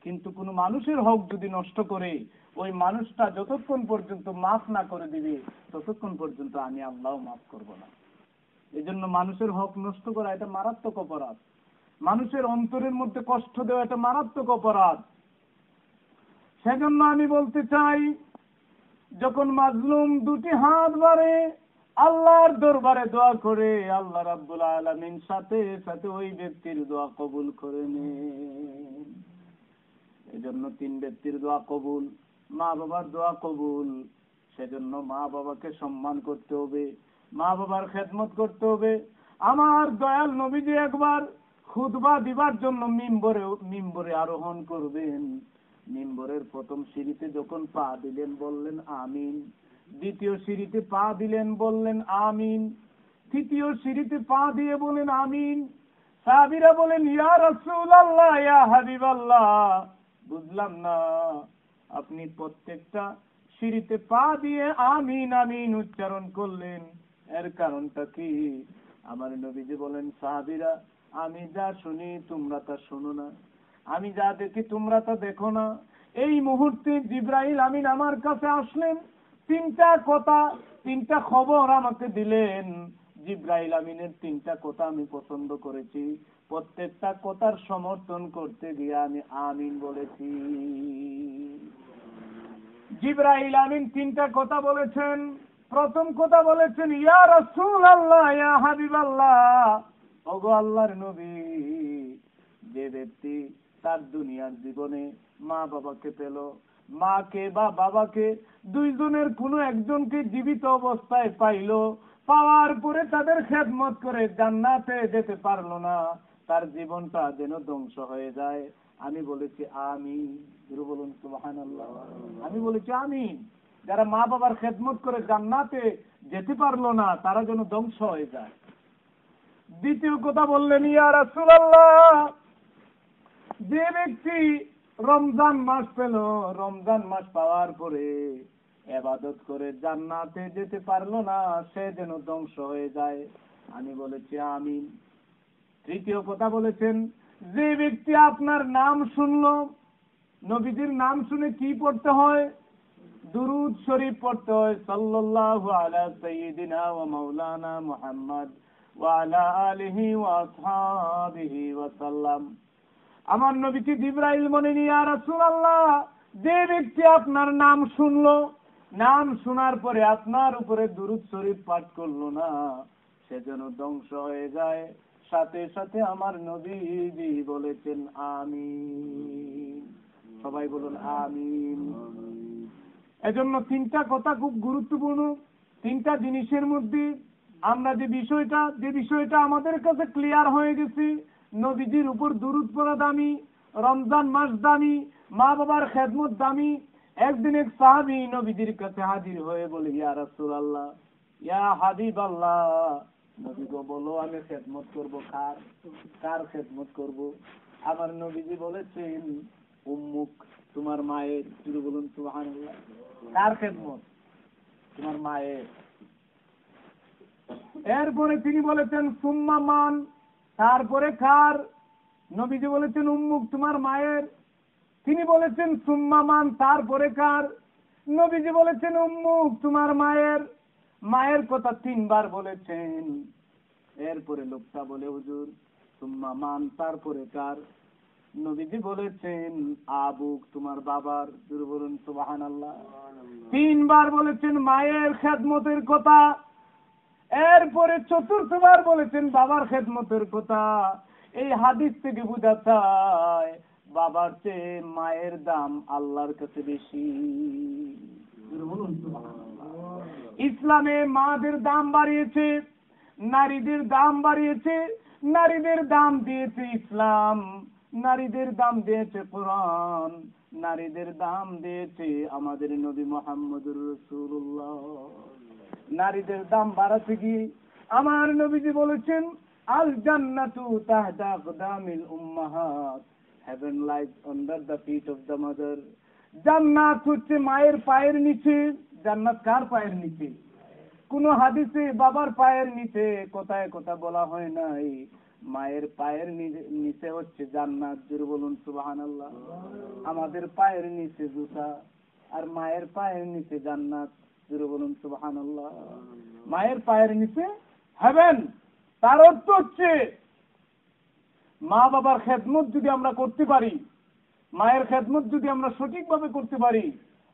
কিন্তু কোনো মানুষের হক যদি নষ্ট করে, ওই মানুষটা যতক্ষণ পর্যন্ত মাফ না করে দিবে ততক্ষণ পর্যন্ত আমি আল্লাহ মাফ করব না। এজন্য মানুষের হক নষ্ট করা এটা মারাত্মক অপরাধ। মানুষের অন্তরের মধ্যে কষ্ট দেওয়া এটা মারাত্মক অপরাধ। সেজন্য আমি বলতে চাই, যখন মাজলুম দুটি হাত বাড়ে আল্লাহর দরবারে দোয়া করে, আল্লাহ রাব্বুল আলামিন সাথে সাথে ওই ব্যক্তির দোয়া কবুল করে নেন। এজন্য তিন ব্যক্তির দোয়া কবুল, মা বাবার দোয়া কবুল। সেজন্য মা বাবাকে সম্মান করতে হবে, মা বাবার খেদমত করতে হবে। আমার দয়াল নবীজি একবার খুতবা দিবার জন্য মিম্বরে আরোহণ করবেন। মিম্বরের প্রথম সিঁড়িতে যখন পা দিলেন বললেন আমিন, দ্বিতীয় সিঁড়িতে পা দিলেন বললেন আমিন, তৃতীয় সিঁড়িতে পা দিয়ে বলেন আমিন। সাহাবীরা বলেন ইয়া রাসূলুল্লাহ ইয়া হাবিবাল্লাহ, বুঝলাম না আপনি প্রত্যেকটা সিঁড়িতে পা দিয়ে আমিন আমিন উচ্চারণ করলেন, এর কারণটা কি? আমার নবীজি বলেন সাহাবীরা আমি যা শুনি তোমরা তা শোনো না, আমি যা দেখি তোমরা তা দেখো না। এই মুহূর্তে জিবরাইল আমিন আমার কাছে আসলেন, তিনটা কথা, তিনটা খবর আমাকে দিলেন। জিবরাইল আমিনের তিনটা কথা আমি পছন্দ করেছি, প্রত্যেকটা কথার সমর্থন করতে গিয়ে আমি আমিন বলেছি। জিবরাইল আমিন তিনটা কথা বলেছেন। প্রথম কথা বলেছেন ইয়া রাসূলুল্লাহ ইয়া হাবিবাল্লাহ, ওগো আল্লাহর নবী, যে ব্যক্তি তার দুনিয়ার জীবনে মা বাবাকে পেল, মাকে বা বাবাকে দুইজনের কোনো একজনকে জীবিত অবস্থায় পাইলো, পাওয়ার পরে তাদের খেদমত করে জান্নাতে যেতে পারলো না, তার জীবনটা যেন ধ্বংস হয়ে যায়। আমি বলেছি আমিন। বলুন সুবহানাল্লাহ। আমি বলেছি আমিন। যারা মা বাবার খেদমত করে জান্নাতে যেতে পারলো না তারা যেন ধ্বংস হয়ে যায়। দ্বিতীয় কথা বললেন ইয়া রাসূলুল্লাহ, যে ব্যক্তি রমজান মাস পেল, রমজান মাস পাওয়ার পরে ইবাদত করে জান্নাতে যেতে পারলো না, সে যেন ধ্বংস হয়ে যায়। আমি বলেছি আমিন। তৃতীয় কথা বলেছেন যে ব্যক্তি আপনার নাম শুনলো, নবীজির নাম শুনে কি পড়তে হয়? দুরুদ শরীফ পড়তে হয়, সাল্লাল্লাহু আলা সাইয়্যিদিনা ওয়া মাওলানা মুহাম্মদ ওয়া আলা আলিহি ওয়া আসহাবিহি ওয়া সাল্লাম। আমার নবীকে জিবরাইল বলেন, ইয়া রাসূলুল্লাহ, যে ব্যক্তি আপনার নাম শুনলো, নাম শোনার পরে আপনার উপরে দুরূদ শরীফ পাঠ করলো না, সে যেন ধ্বংস হয়ে যায়। সাথে সাথে আমার নবীজি বলেছেন আমিন। সবাই বলুন আমিন। এজন্য তিনটা কথা খুব গুরুত্বপূর্ণ। তিনটা জিনিসের মধ্যে আমরা যে বিষয়টা আমাদের কাছে ক্লিয়ার হয়ে গেছে, নবীজির উপর দুরূদ পড়া দামি, রমজান মাস দামি, মা বাবার খেদমত দামি। একদিন এক সাহাবী নবীজির কাছে হাজির হয়ে বলে, ইয়া রাসূলুল্লাহ, ইয়া হাবিবাল্লাহ, নবী গো বলো আমি খেদমত করব কার খেদমত করব? আমার নবীজি বলেছেন উম্মুক, তোমার মায়ের। শুরু বলুন সুবহানাল্লাহ। কার খেদমত? তোমার মায়ের। এরপরে তিনি বলেছেন সুম্মা মান, তারপরে কার? নবীজি বলেছেন উম্মুক, তোমার মায়ের। তিনি বলেছেন সুম্মা মান, তারপরে কার? নবীজি বলেছেন উম্মুক, তোমার মায়ের। মায়ের কথা তিনবার বলেছেন। এরপরে লোকটা বলে, হুজুর সুম্মা মান, তারপরে কার? নবীজি বলেছেন আবুক, তোমার বাবার। বলুন সুবহানাল্লাহ। তিনবার বলেছেন মায়ের খেদমতের কথা। এরপরে চতুর্থবার বলেছেন বাবার খেদমতের কথা। এই হাদিস থেকে বোঝা যায় বাবার চেয়ে মায়ের দাম আল্লাহর কাছে বেশি। বলুন সুবহানাল্লাহ। ইসলামে মাদের দাম বাড়িয়েছে, নারীদের দাম বাড়িয়েছে। নারীদের দাম দিয়েছে ইসলাম, নারীদের দাম দিয়েছে কোরআন, নারীদের দাম দিয়েছে আমাদের নবী মুহাম্মদুর রাসূলুল্লাহ। নারীদের দাম বাড়াতে গিয়ে আমার নবীজি বলেছেন আল জান্নাতু তাহতা আকদামিল উম্মাহাত, heaven lies under the feet of the mother. জান্নাত হচ্ছে মায়ের পায়ের নিচে। জান্নাত কার পায়ের নিচে? কোন হাদিসে বাবার পায়ের নিচে কোথায় কথা বলা হয় নাই। মায়ের পায়ের নিচে হচ্ছে জান্নাত। জোরে বলুন সুবহানাল্লাহ। আমাদের পায়ের নিচে জুতা, আর মায়ের পায়ের নিচে জান্নাত। জোরে বলুন সুবহানাল্লাহ। মায়ের পায়ের নিচে হেভেন। তার অর্থ হচ্ছে মা বাবার খেদমত যদি আমরা করতে পারি, মায়ের খেদমত যদি আমরা সঠিকভাবে করতে পারি,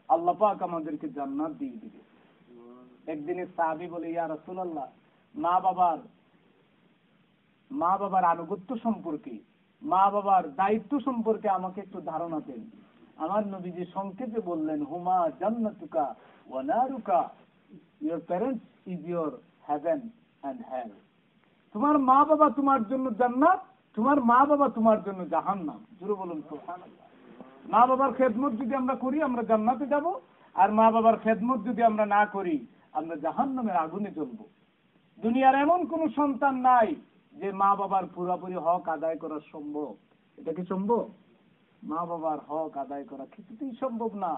আল্লাহ পাক আমাদেরকে জান্নাত দিয়ে দিবে। একদিন এক সাহাবী বলে, ইয়া রাসূলুল্লাহ, মা বাবার আনুগত্য সম্পর্কে, মা বাবার দায়িত্ব সম্পর্কে আমাকে একটু ধারণা দেন। আমার নবীজি সংক্ষেপে বললেন, হুমা জান্নাতুকা ওয়া নারুকা, your parents is your heaven and hell. তোমার মা বাবা তোমার জন্য জান্নাত, তোমার মা বাবা তোমার জন্য জাহান্নাম। জোরে বলুন সুবহানাল্লাহ। মা বাবার খেদমত যদি আমরা করি আমরা জান্নাতে যাব, আর মা বাবার খেদমত যদি আমরা না করি আমরা জাহান্নামের আগুনে জ্বলব। দুনিয়ার এমন কোন সন্তান নাই যে মা বাবার পুরোপুরি হক আদায় করা সম্ভব। এটা কি সম্ভব? মা বাবার হক আদায় করা কিছুতেই সম্ভব না।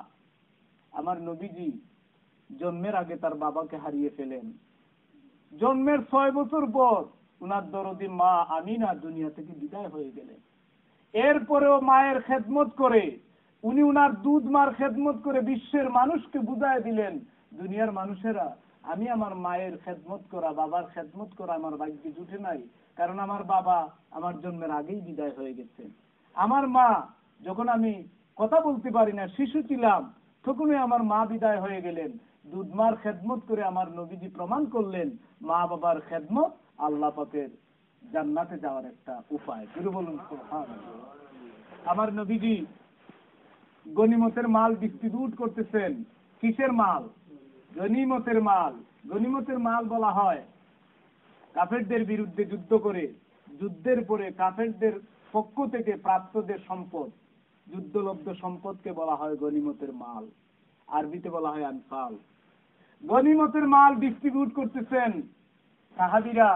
আমার নবীজি জন্মের আগে তার বাবাকে হারিয়ে ফেলেন। জন্মের 6 বছর পর উনার দরদি মা আমিনা দুনিয়া থেকে বিদায় হয়ে গেলেন। এরপরেও মায়ের খেদমত করে উনি উনার দুধ মার খেদমত করে বিশ্বের মানুষকে বুঝায় দিলেন, দুনিয়ার মানুষেরা, আমি আমার মায়ের খেদমত করা, বাবার খেদমত করা আমার ভাগ্যে জুটে নাই। কারণ আমার বাবা আমার জন্মের আগেই বিদায় হয়ে গেছেন। আমার মা, যখন আমি কথা বলতে পারি না, শিশু ছিলাম, তখনই আমার মা বিদায় হয়ে গেলেন। দুধ মার খেদমত করে আমার নবীজি প্রমাণ করলেন মা বাবার খেদমত আল্লাহ পাকের জান্নাতে যাওয়ার একটা উপায়। শুরু বলুন সুবহানাল্লাহ। আমার নবীজি গনিমতের মাল ডিস্ট্রিবিউট করতেছেন। কিসের মাল? গনিমতের মাল। গনিমতের মাল বলা হয় কাফেরদের বিরুদ্ধে যুদ্ধ করে যুদ্ধের পরে কাফেরদের পক্ষ থেকে প্রাপ্তদের সম্পদ, যুদ্ধলব্ধ সম্পদকে বলা হয় গনিমতের মাল। আরবিতে বলা হয় আনফাল। গনিমতের মাল ডিস্ট্রিবিউট করতেছেন। সাহাবীরা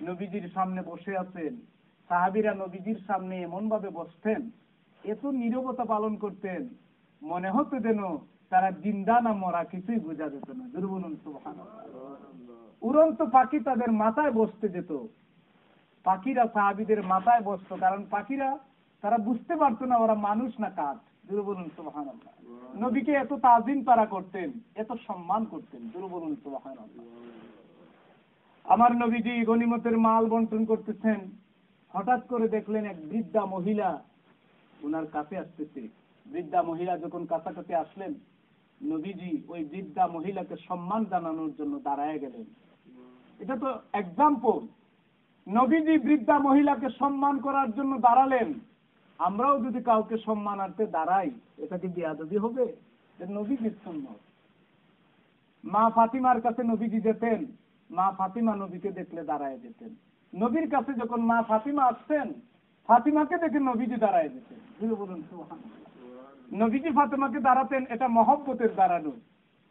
নবীজির সামনে বসে আছেন। সাহাবীরা নবীজির সামনে এমন ভাবে বসতেন, এত নীরবতা পালন করতেন, মনে হতো যেন তারা জিন্দা না মরা কিছুই বোঝা যেত না। জোরে বলুন সুবহানাল্লাহ। উড়ন্ত পাখি তাদের মাথায় বসতে যেত। পাখিরা সাহাবীদের মাথায় বসতো, কারণ পাখিরা তারা বুঝতে পারতো না ওরা মানুষ না কাঠ। জোরে বলুন সুবহানাল্লাহ। নবীকে এত তাজিম তারা করতেন, এত সম্মান করতেন, জোরে বলুন সুবহানাল্লাহ। আমার নবীজি গনিমতের মাল বন্টন করতেছেন, হঠাৎ করে দেখলেন এক বৃদ্ধা মহিলা ওনার কাছে আসতেছে। বৃদ্ধা মহিলা যখন কাছাকাছি আসলেন, নবীজি ওই বৃদ্ধা মহিলাকে সম্মান জানানোর জন্য দাঁড়ায় গেলেন। এটা তো এক্সাম্পল, নবীজি বৃদ্ধা মহিলাকে সম্মান করার জন্য দাঁড়ালেন। আমরাও যদি কাউকে সম্মানার্থে দাঁড়াই, এটা কি বেয়াদবি হবে? নবীজির সুন্নাত। মা ফাতিমার কাছে নবীজি যেতেন, মা ফাতিমা নবীকে দেখলে দাঁড়ায় যেতেন। নবীর কাছে যখন মা ফাতিমা আসতেন, ফাতিমাকে দেখে নবীজি দাঁড়ায় যেতেন। বলুন সুবহানাল্লাহ। নবীজি ফাতিমাকে দাঁড়াতেন, এটা মহব্বতের দাঁড়ানো,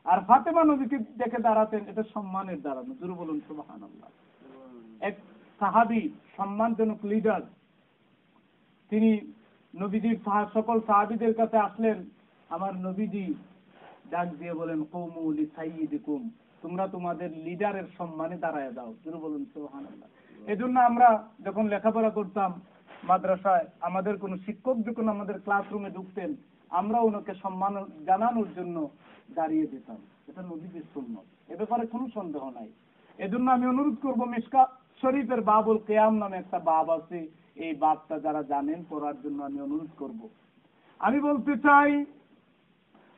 আর ফাতিমা নবীকে দেখে দাঁড়াতেন, এটা সম্মানের দাঁড়ানো। জোরে বলুন সুবহানাল্লাহ। এক সাহাবী, সম্মানজনক লিডার, তিনি নবীজির সকল সাহাবীদের কাছে আসলেন। আমার নবীজি ডাক দিয়ে বলেন, কওমু লিসাইয়্যিদিকুম, তোমরা তোমাদের লিডারের সম্মানে দাঁড়ায় দাও। জোরে বলুন সুবহানাল্লাহ। এজন্য আমরা যখন লেখাপড়া করতাম মাদ্রাসায়, আমাদের কোন শিক্ষক যখন আমাদের ক্লাসরুমে ঢুকতেন, আমরা ওনাকে সম্মান জানানোর জন্য দাঁড়িয়ে যেতাম। এটা নবীজির সুন্নাত, এ ব্যাপারে কোনো সন্দেহ নাই। এজন্য আমি অনুরোধ করব, মিশকাত শরীফের বাবুল কিয়াম নামে একটা বাব আছে, এই বাবটা যারা জানেন পড়ার জন্য আমি অনুরোধ করব। আমি বলতে চাই,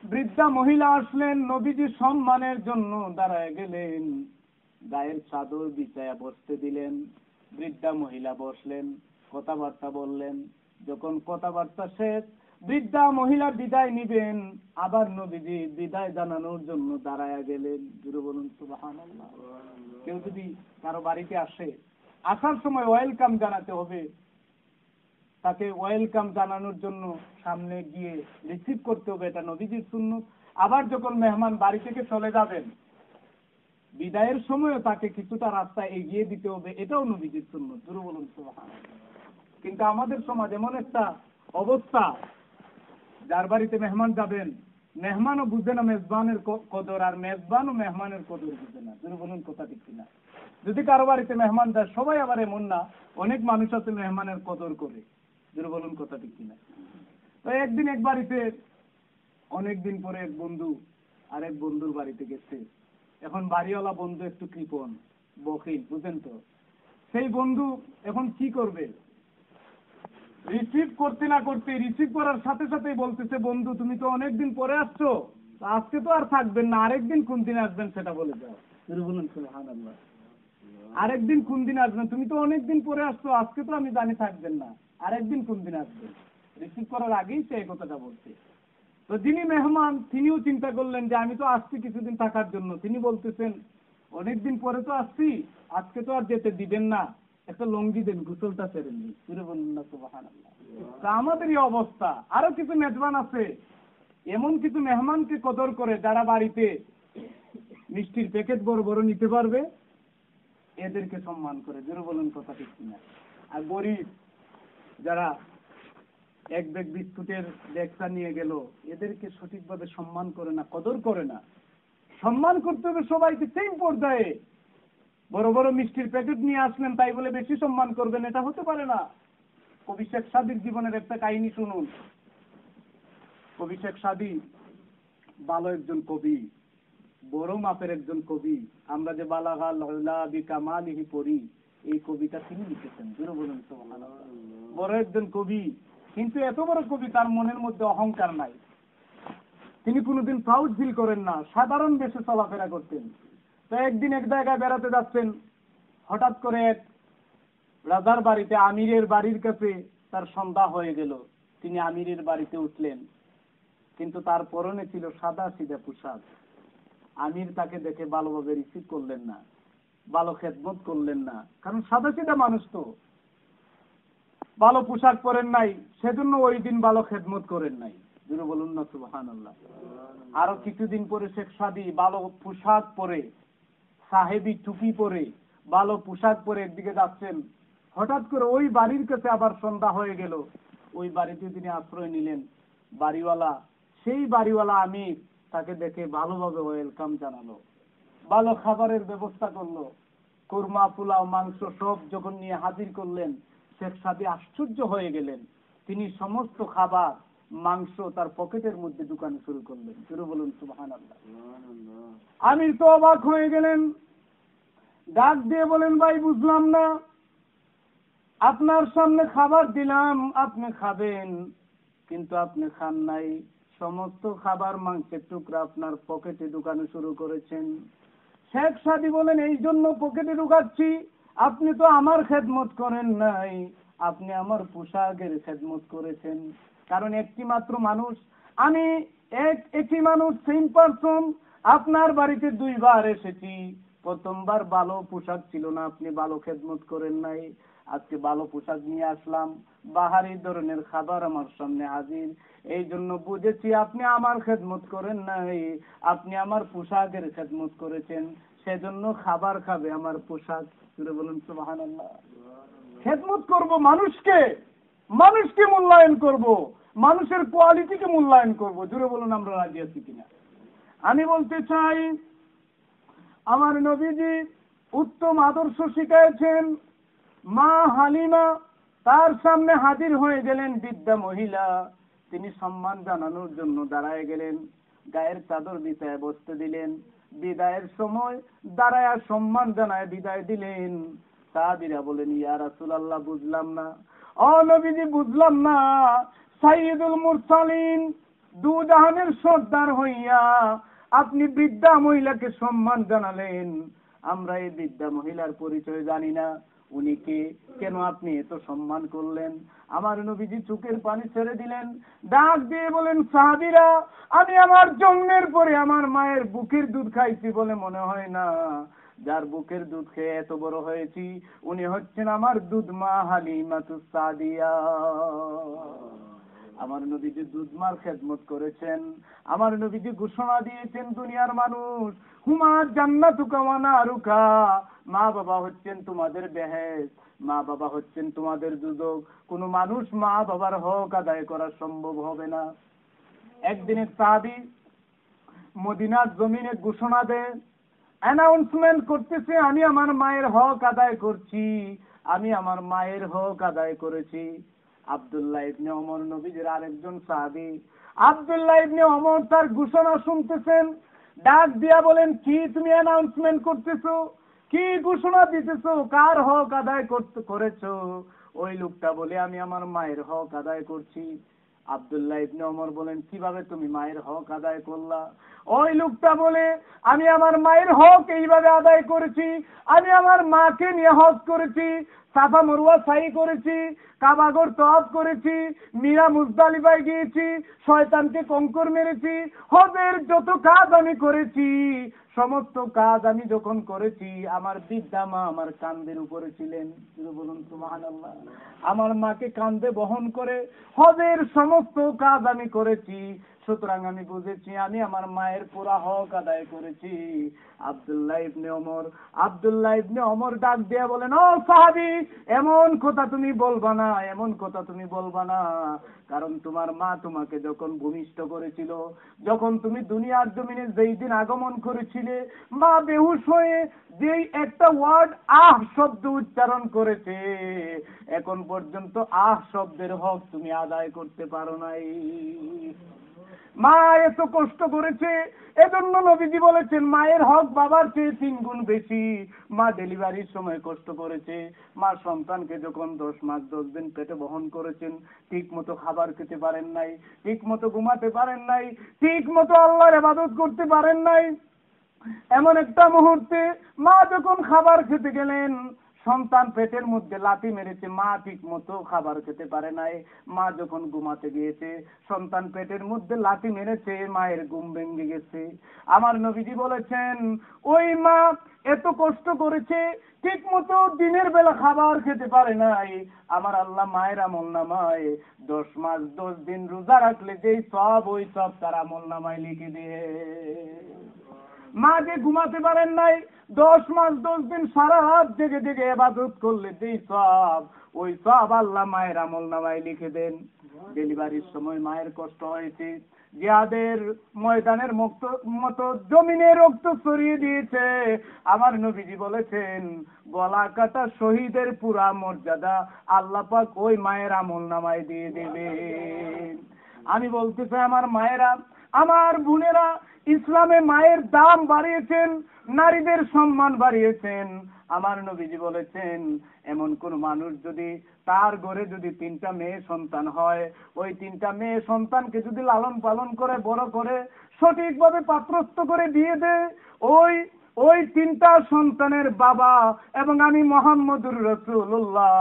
বৃদ্ধা মহিলা আসলেন, নবীজি সম্মানের জন্য দাঁড়ায় গেলেন, গায়ের চাদর বিছায়া বসতে দিলেন। বৃদ্ধা মহিলা বসলেন, কথাবার্তা বললেন। যখন কথাবার্তা শেষ, বৃদ্ধা মহিলা বিদায় নিবেন, আবার নবীজি বিদায় জানানোর জন্য দাঁড়ায় গেলেন। জোরে বলুন সুবহানাল্লাহ। কেউ যদি কারো বাড়িতে আসে, আসার সময় ওয়েলকাম জানাতে হবে, তাকে ওয়েলকাম জানানোর জন্য সামনে গিয়ে রিসিভ করতে হবে, এটা নবীজির সুন্নাত। আবার যখন মেহমান বাড়ি থেকে চলে যাবেন, বিদায়ের সময় তাকে কিছুটা রাস্তা এগিয়ে দিতে হবে, এটাও নবীজির সুন্নাত। জোরে বলুন সুবহানাল্লাহ। কিন্তু আমাদের সমাজ এমন একটা অবস্থা, যার বাড়িতে মেহমান যাবেন, মেহমানও বুঝে না মেজবানের কদর, আর মেজবানও মেহমানের কদর বুঝে না। জোরে বলুন কথা ঠিক কিনা? যদি কারো বাড়িতে মেহমান যায়, সবাই আবার এমন না, অনেক মানুষ আছে মেহমানের কদর করে। জোরে বলুন কথা ঠিক কিনা? তো একদিন এক বাড়িতে, অনেকদিন পরে এক বন্ধু আরেক বন্ধুর বাড়িতে গেছে। এখন বাড়িওয়ালা বন্ধু একটু কৃপণ, বখিল, বুঝেন তো। সেই বন্ধু এখন কি করবে? রিসিভ করতে না করতে, রিসিভ করার সাথে সাথেই বলতেছে, বন্ধু তুমি তো অনেকদিন পরে আসছো, আজকে তো আর থাকবেন না, আরেকদিন কোন দিন আসবেন সেটা বলে যাও। বলুন সুবহানাল্লাহ। আরেকদিন কোন দিন আসবেন? তুমি তো অনেকদিন পরে আসছো, আজকে তো আমি জানি থাকবেন না, আরেকদিন কোন দিন আসবেন? রিসিভ করার আগেই সে এই কথাটা বলছে। তো যিনি মেহমান, তিনিও চিন্তা করলেন যে আমি তো আসছি কিছুদিন থাকার জন্য, তিনি বলতেছেন অনেকদিন পরে তো আসছি, আজকে তো আর যেতে দিবেন না, একটা লঙ্গি দেন, গোসলটা সেরে নিন। ফিরে বলুন না সুবহানাল্লাহ। তা আমাদেরই অবস্থা। আরো কিছু মেজবান আছে, এমন কিছু মেহমানকে কদর করে, যারা বাড়িতে মিষ্টির প্যাকেট বড় বড় নিতে পারবে, এদেরকে সম্মান করে। জোরে বলুন কথা ঠিক কিনা? আর গরিব যারা এক ব্যাগ বিস্কুটের ব্যাগটা নিয়ে গেল, এদেরকে সঠিকভাবে সম্মান করে না, কদর করে না। সম্মান করতে হবে সবাইকে সেম পর্যায়ে। বড় বড় মিষ্টির প্যাকেট নিয়ে আসলেন তাই বলে বেশি সম্মান করবেন, এটা হতে পারে না। কবি শেখ সাদির জীবনের একটা কাহিনী শুনুন। কবি শেখ সাদি ভালো একজন কবি, বড় মাপের একজন কবি। আমরা যে বালাগাল উলা বিকামালিহি পড়ি, এই কবিতা তিনি লিখেছেন। জোরে বলুন সুবহানাল্লাহ। বড় একজন কবি, কিন্তু এত বড় কবি, তার মনের মধ্যে অহংকার নাই। তিনি কোনোদিন প্রাউড ফিল করেন না, সাধারণ বেশে চলাফেরা করতেন। তো একদিন এক জায়গায় বেড়াতে যাচ্ছেন, হঠাৎ করে এক রাজার বাড়িতে, আমিরের বাড়ির কাছে তার সন্ধ্যা হয়ে গেল। তিনি আমিরের বাড়িতে উঠলেন, কিন্তু তার পরনে ছিল সাদা সিধা পোশাক। আমির তাকে দেখে ভালোভাবে রিসিভ করলেন না, ভালো খেদমত করলেন না, কারণ সাদা সিধা মানুষ তো, ভালো পোশাক পরেন নাই, সেজন্য ওই দিন ভালো খেদমত করেন নাই। জোরে বলুন না সুবহানাল্লাহ। আরো কিছুদিন পরে শেখ সাদি ভালো পোশাক পরে, সাহেবী টুপি পরে, ভালো পোশাক পরে একদিকে যাচ্ছেন, হঠাৎ করে ওই বাড়ির কাছে আবার সন্ধ্যা হয়ে গেল। ওই বাড়িতে তিনি আশ্রয় নিলেন। বাড়িওয়ালা, সেই বাড়িওয়ালা আমির তাকে দেখে ভালোভাবে ওয়েলকাম জানালো, ভালো খাবারের ব্যবস্থা করলো, কুরমা, পোলাও, মাংস সব যখন নিয়ে হাজির করলেন, শেখ সাদি আশ্চর্য হয়ে গেলেন। তিনি সমস্ত খাবার মাংস তার পকেটের মধ্যে ঢুকানো শুরু করলেন। শুরু বলুন সুবহানাল্লাহ। আমি তো অবাক হয়ে গেলেন, ডাক দিয়ে বলেন, ভাই বুঝলাম না, আপনার সামনে খাবার দিলাম, আপনি খাবেন, কিন্তু আপনি খান নাই, সমস্ত খাবার মাংসের টুকরা আপনার পকেটে ঢুকানো শুরু করেছেন। শেখ সাদি বলেন, এই জন্য পকেটে ঢুকাচ্ছি, আপনি তো আমার খেদমত করেন নাই, আপনি আমার পোশাকের খেদমত করেছেন। কারণ একটি মাত্র মানুষ, আমি একই মানুষ, সেম পারসন, আপনার বাড়িতে 2 বার এসেছি। প্রথমবার ভালো পোশাক ছিল না, আপনি ভালো খেদমত করেন নাই, আজকে ভালো পোশাক নিয়ে আসলাম, বাহারি ধরনের খাবার আমার সামনে হাজির, এই জন্য বুঝেছি আপনি আমার খেদমত করেন নাই, আপনি আমার পোশাকের খেদমত করেছেন, সেজন্য খাবার খাবে আমার পোশাক। জুড়ে বলুন সুবহানাল্লাহ। খেদমত করব মানুষকে, মানুষকে মূল্যায়ন করব, মানুষের কোয়ালিটিকে মূল্যায়ন করব। জুড়ে বলুন আমরা রাজি আছি কিনা। আমি বলতে চাই, আমার নবীজি উত্তম আদর্শ শিখিয়েছেন। মা হালিমা তার সামনে হাজির হয়ে গেলেন বৃদ্ধা মহিলা, তিনি সম্মান জানানোর জন্য দাঁড়ায় গেলেন, গায়ের চাদর বিছায় বসতে দিলেন, বিদায়ের সময় দাঁড়ায় সম্মান জানায় বিদায় দিলেন। সাহাবীরা বলেন, ইয়া রাসূলুল্লাহ বুঝলাম না, ও নবীজি বুঝলাম না, সাইয়্যিদুল মুরসালিন, দু জাহানের সর্দার হইয়া আপনি বৃদ্ধা মহিলাকে সম্মান জানালেন, আমরা এই বৃদ্ধা মহিলার পরিচয় জানি না, উনি কে, কেন আপনি এত সম্মান করলেন? আমার নবীজি চোখের পানি ছেড়ে দিলেন, ডাক দিয়ে বলেন, সাহাবীরা, আমি আমার জন্মের পরে আমার মায়ের বুকের দুধ খাইছি বলে মনে হয় না, যার বুকের দুধ খেয়ে এত বড় হয়েছি উনি হচ্ছেন আমার দুধ মা হালিমাতুস সাদিয়া। আমার নবীজি দুধমার খেদমত করেছেন। আমার নবীজি ঘোষণা দিয়েছেন, দুনিয়ার মানুষ, হুমা জান্নাতুকা ওয়া নারুকা, মা বাবা হচ্ছেন তোমাদের বেহেশত, মা বাবা হচ্ছেন তোমাদের দুজক। কোন মানুষ মা বাবার হক আদায় করা সম্ভব হবে না। একদিনের সাহাবী মদিনার জমিনে ঘোষণা দেন, অ্যানাউন্সমেন্ট করতেছে, আমি আমার মায়ের হক আদায় করছি, আমি আমার মায়ের হক আদায় করেছি। আব্দুল্লাহ ইবনে ওমর নবীজির আরেকজন সাহাবী, আব্দুল্লাহ ইবনে ওমর তার ঘোষণা শুনতেছেন, ডাক দিয়া বলেন, কি তুমি অ্যানাউন্সমেন্ট করতেছো, কি ঘোষণা দিতেছো, কার হক আদায় করেছো? ওই লোকটা বলে, আমি আমার মায়ের হক আদায় করছি। আব্দুল্লাহ ইবনে ওমর বলেন, কিভাবে তুমি মায়ের হক আদায় করলা? ওই লোকটা বলে, আমি আমার মায়ের হক এইভাবে আদায় করেছি, আমি আমার মাকে নিয়ে হজ করেছি, সাফা মরুয়া সাই করেছি, কাবাগর তওয়াফ করেছি, মিরা মুজদালিফায় গিয়েছি, শয়তানকে কঙ্কর মেরেছি, হজের যত কাজ আমি করেছি, সমস্ত কাজ আমি যখন করেছি, আমার বৃদ্ধা মা আমার কাঁধের উপরে ছিলেন। বলুন সুবহানাল্লাহ। আমার মাকে কাঁধে বহন করে হজের সমস্ত কাজ আমি করেছি, সুতরাং আমি বুঝেছি আমি আমার মায়ের পুরা হক আদায় করেছি। আব্দুল্লাহ ইবনে ওমর ডাক দিয়ে বলেন, ও সাহাবী, এমন কথা তুমি বলবা না, এমন কথা তুমি বলবা না, কারণ তোমার মা তোমাকে যখন ভূমিষ্ঠ করেছিল, যখন তুমি দুনিয়ার জমিনে যেই দিন আগমন করেছিলে, মা বেহুশ হয়ে যেই একটা ওয়ার্ড আহ শব্দ উচ্চারণ করেছে, এখন পর্যন্ত আহ শব্দের হক তুমি আদায় করতে পারো নাই। মা এত কষ্ট করেছে, এজন্য নবীজি বলেছেন, মায়ের হক বাবার চেয়ে 3 গুণ বেশি। মা ডেলিভারির সময় কষ্ট করেছে, মা সন্তানকে যখন 10 মাস 10 দিন পেটে বহন করেছেন, ঠিক মতো খাবার খেতে পারেন নাই, ঠিক মতো ঘুমাতে পারেন নাই, ঠিক মতো আল্লাহর ইবাদত করতে পারেন নাই। এমন একটা মুহূর্তে মা যখন খাবার খেতে গেলেন, সন্তান পেটের মধ্যে লাথি মেরেছে, মা ঠিক মতো খাবার খেতে পারে নাই। মা যখন ঘুমাতে গিয়েছে, সন্তান পেটের মধ্যে লাথি মেরেছে, মায়ের ঘুম ভেঙে গেছে। আমার নবীজি বলেছেন, ওই মা এত কষ্ট করেছে, ঠিক মতো দিনের বেলা খাবার খেতে পারে নাই, আমার আল্লাহ মায়ের আমল নামায় 10 মাস 10 দিন রোজা রাখলে যেই সব, ওই সব তার আমল নামায় লিখে দিয়ে। মা যে ঘুমাতে পারেন নাই, 10 মাস 10 দিন সারা রাত জেগে জেগে ইবাদত করলে যেই সব, ওই সব আল্লাহ মায়ের আমল নামায় লিখে দেন। ডেলিভারির সময় মায়ের কষ্ট হয়েছে, জিহাদের ময়দানের মতো জমিনে রক্ত ছড়িয়ে দিয়েছে। আমার নবীজি বলেছেন, গলা কাটা শহীদের পুরা মর্যাদা আল্লাহ পাক ওই মায়ের আমল নামায় দিয়ে দেবে। আমি বলতে চাই আমার মায়েরা, আমার বোনেরা, ইসলামে মায়ের দাম বাড়িয়েছেন, নারীদের সম্মান বাড়িয়েছেন। আমার নবীজি বলেছেন, এমন কোন মানুষ যদি তার ঘরে যদি 3টা মেয়ে সন্তান হয়, ওই 3টা মেয়ে সন্তানকে যদি লালন পালন করে, বড় করে, সঠিকভাবে পাত্রস্থ করে দিয়ে দেয়, ওই 3টা সন্তানের বাবা এবং আমি মুহাম্মদুর রাসূলুল্লাহ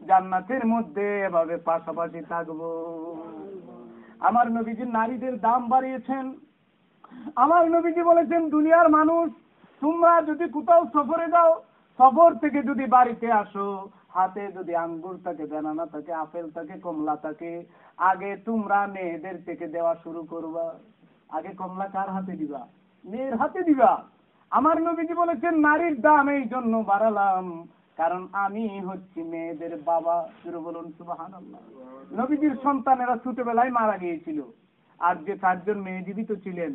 জান্নাতের মধ্যে এভাবে পাশাপাশি থাকবো। আমার নবীজি নারীদের দাম বাড়িয়েছেন। আমার নবীজি বলেছেন, দুনিয়ার মানুষ, তোমরা যদি কোথাও সফরে যাও, সফর থেকে যদি বাড়িতে আসো, হাতে যদি আঙ্গুর থাকে, বেনানা থাকে, আপেল থাকে, কমলা থাকে, আগে তোমরা মেয়েদের থেকে দেওয়া শুরু করবা। আগে কমলা কার হাতে দিবা? মেয়ের হাতে দিবা। আমার নবীজি বলেছেন, নারীর দাম এই জন্য বাড়ালাম কারণ আমি হচ্ছি মেয়েদের বাবা। শুরু বলুন সুবহানাল্লাহ। নবীজির সন্তানেরা ছোটবেলায় মারা গিয়েছিল, আর যে 4জন মেয়ে জীবিত ছিলেন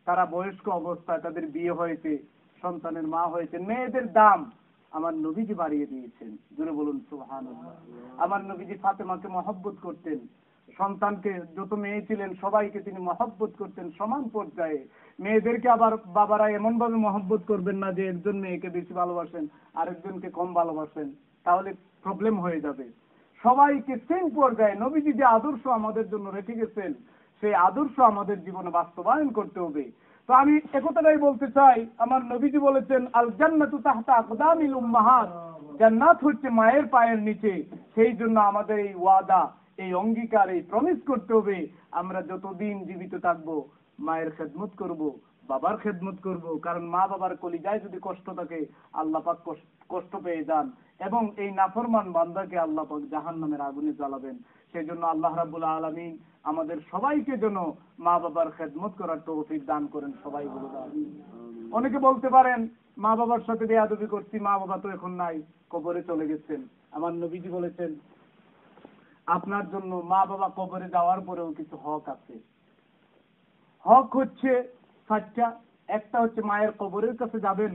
তারা বয়স্ক অবস্থায় তাদের বিয়ে হয়েছে, সন্তানের মা হয়েছে। মেয়েদের দাম আমার নবীজি বাড়িয়ে দিয়েছেন। জোরে বলুন সুবহানাল্লাহ। আমার নবীজি ফাতেমাকে মহব্বত করতেন, সন্তানকে, যত মেয়ে ছিলেন সবাইকে তিনি মহব্বত করতেন সমান পর্যায়ে। মেয়েদেরকে আবার বাবারা এমন ভাবে মহব্বত করবেন না যে একজন মেয়েকে বেশি ভালোবাসেন আরেকজনকে কম ভালোবাসেন, তাহলে প্রবলেম হয়ে যাবে। সবাইকে সেম পর্যায়ে নবীজি যে আদর্শ আমাদের জন্য রেখে গেছেন, সেই আদর্শ আমাদের জীবনে বাস্তবায়ন করতে হবে। তো আমি একথাটাই বলতে চাই, আমার নবীজি বলেছেন, আল জান্নাতু তাহতা আকদামিল উম্মাহাত, জান্নাত হচ্ছে মায়ের পায়ের নিচে। সেই জন্য আমাদের এই ওয়াদা, এই অঙ্গীকার, এই প্রমিস করতে হবে, আমরা যতদিন জীবিত থাকবো মায়ের খেদমত করব, বাবার খেদমত করব। কারণ মা বাবার কলিজায় যদি কষ্ট থাকে, আল্লাহ পাক কষ্ট পেয়ে যান, এবং এই নাফরমান বান্দাকে আল্লাহ পাক জাহান্নামের আগুনে জ্বালাবেন। সেই জন্য আল্লাহ রাব্বুল আলামিন আমাদের সবাইকে যেন মা বাবার খেদমত করার তৌফিক দান করেন। সবাই বলুন আমিন। অনেকে বলতে পারেন, মা বাবার সাথে বেয়াদবি করছি, মা বাবা তো এখন নাই, কবরে চলে গেছেন। আমার নবীজি বলেছেন, আপনার জন্য মা বাবা কবরে যাওয়ার পরেও কিছু হক আছে। হক হচ্ছে 5টা। একটা হচ্ছে মায়ের কবরের কাছে যাবেন,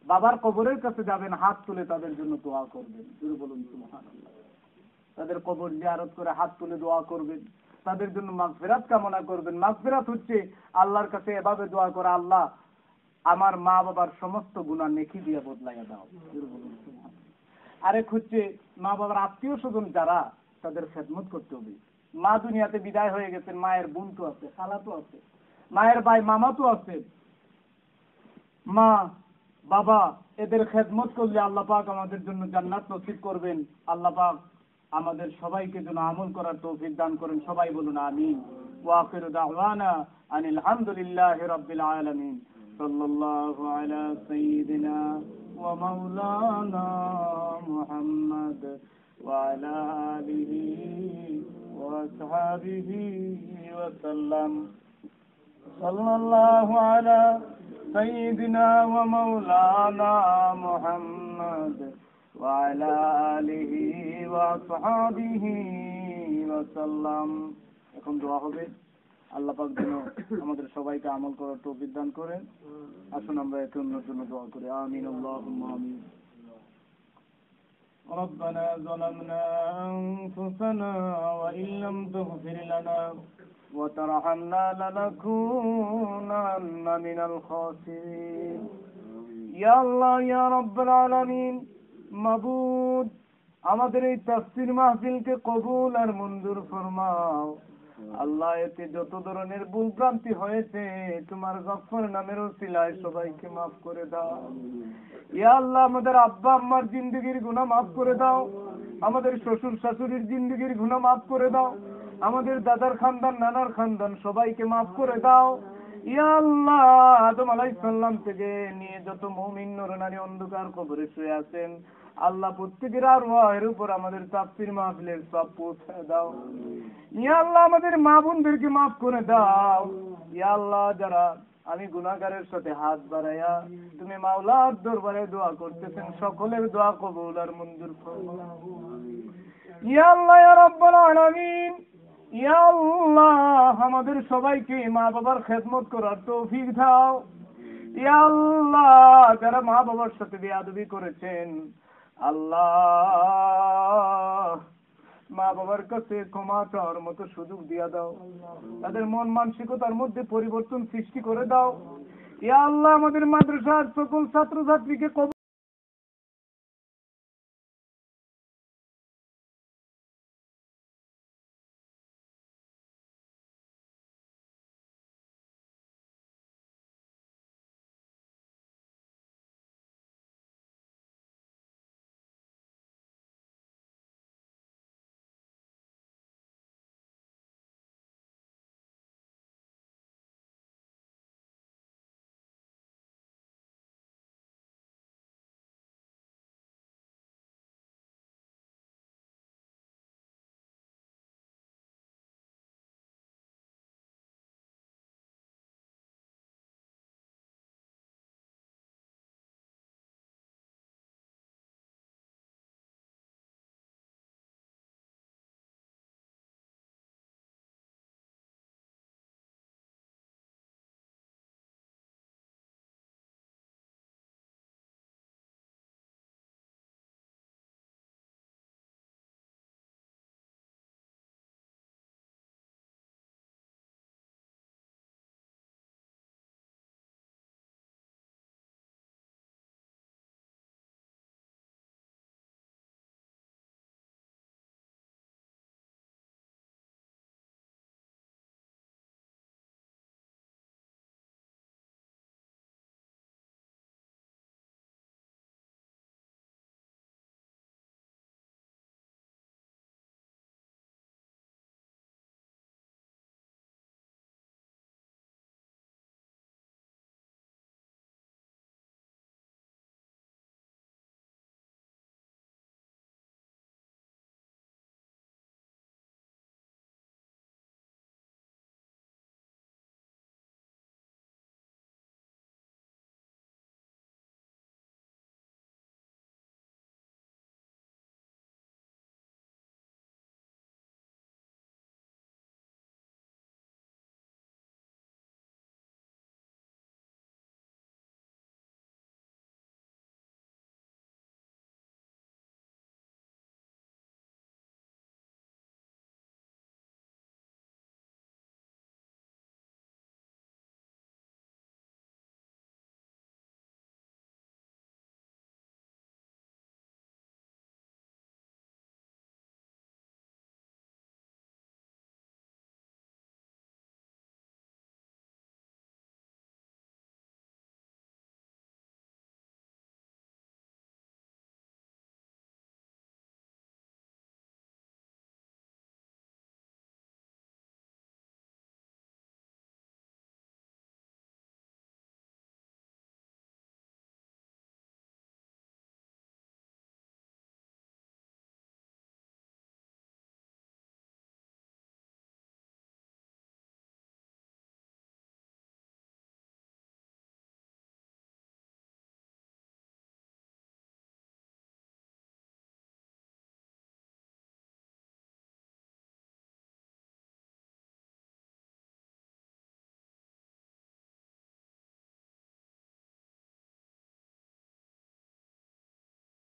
বাবার কবরের কাছে যাবেন, হাত তুলে তাদের জন্য দোয়া করবেন। জোরে বলুন সুবহানাল্লাহ। তাদের কবর জিয়ারত করে হাত তুলে দোয়া করবেন, তাদের জন্য মাগফিরাত কামনা করবেন। মাগফিরাত হচ্ছে আল্লাহর কাছে এভাবে দোয়া করা, আল্লাহ আমার মা বাবার সমস্ত গুনাহ নেকি দিয়ে বদলাইয়া দাও। জোরে বলুন সুবহানাল্লাহ। আরেক হচ্ছে মা বাবার আত্মীয় স্বজন যারা, তাদের খেদমত করতে হবে। মা দুনিয়াতে বিদায় হয়ে গেছেন, মায়ের বোন তো আছে, খালা তো আছে, মায়ের ভাই মামা তো আছে। মা বাবা এদের খেদমত করলে আল্লাহ পাক আমাদের জন্য জান্নাত নসিব করবেন। আল্লাহ পাক আমাদের সবাইকে যেন আমল করার তৌফিক দান করেন। সবাই বলুন আমিন। ওয়া আখিরু দাওয়ানা আনিল হামদুলিল্লাহি রাব্বিল আলামিন। সাল্লাল্লাহু আলা সাইয়্যিদিনা ওয়া মাওলানা মুহাম্মদ ওয়া আলা আলিহি ওয়া আসহাবিহি ওয়া সাল্লাম। সাল্লাল্লাহু আলা সাইয়্যিদিনা ওয়া মাওলানা মুহাম্মদ ওয়া আলা আলিহি ওয়া আসহাবিহি ওয়া সাল্লাম। এখন দোয়া হবে। আল্লাহ পাক যেন আমাদের সবাইকে আমল করার তৌফিক দান করেন। আসুন আমরা একে অন্যের জন্য দোয়া করি। আমিন। আল্লাহুম্মা আমিন। ربنا ظلمنا أنفسنا وإن لم تغفر لنا وترحمنا لنكونن من الخاسرين। يا الله يا رب العالمين। মাবুদ, আমাদের এই তাফসীর মাহফিলকে কবুল আর মঞ্জুর ফরমাও। আল্লাহ, এতে যত ধরনের ভুল ভ্রান্তি হয়েছে তোমার গফফার নামের ওসিলায় সবাইকে মাফ করে দাও। ইয়া আল্লাহ, আমাদের আব্বা আম্মার জিন্দেগির গুনাহ মাফ করে দাও, আমাদের শ্বশুর শাশুড়ির জিন্দেগির গুনাহ মাফ করে দাও, আমাদের দাদার খানদান নানার খানদান সবাইকে মাফ করে দাও। ইয়া আল্লাহ, আদম আলাইহিস সালাম থেকে নিয়ে যত মুমিন নর নারী অন্ধকার কবরে শুয়ে আছেন, আল্লাহ প্রত্যেকের আরওয়াহের উপর আমাদের তাফসীর মাহফিলের সওয়াব পৌঁছে দাও। ইয়া আল্লাহ, আমাদের মা বোনদেরকে মাফ করে দাও। ইয়া আল্লাহ, যারা আমি গুনাহগারের সাথে হাত বাড়াইয়া তুমি মাওলার দরবারে দোয়া করতেছেন, সকলের দোয়া কবুল আর মঞ্জুর ফরমাও। ইয়া আল্লাহ ইয়া রাব্বাল আলামিন। ইয়া আল্লাহ, আমাদের সবাইকে মা বাবার খেদমত করার তৌফিক দাও। ইয়া আল্লাহ, যারা মা বাবার সাথে বেয়াদবি করেছেন, আল্লাহ মা বাবার কাছে ক্ষমা চাওয়ার মতো সুযোগ দিয়া দাও, তাদের মন মানসিকতার মধ্যে পরিবর্তন সৃষ্টি করে দাও। ইয়া আল্লাহ, আমাদের মাদ্রাসার সকল ছাত্রছাত্রীকে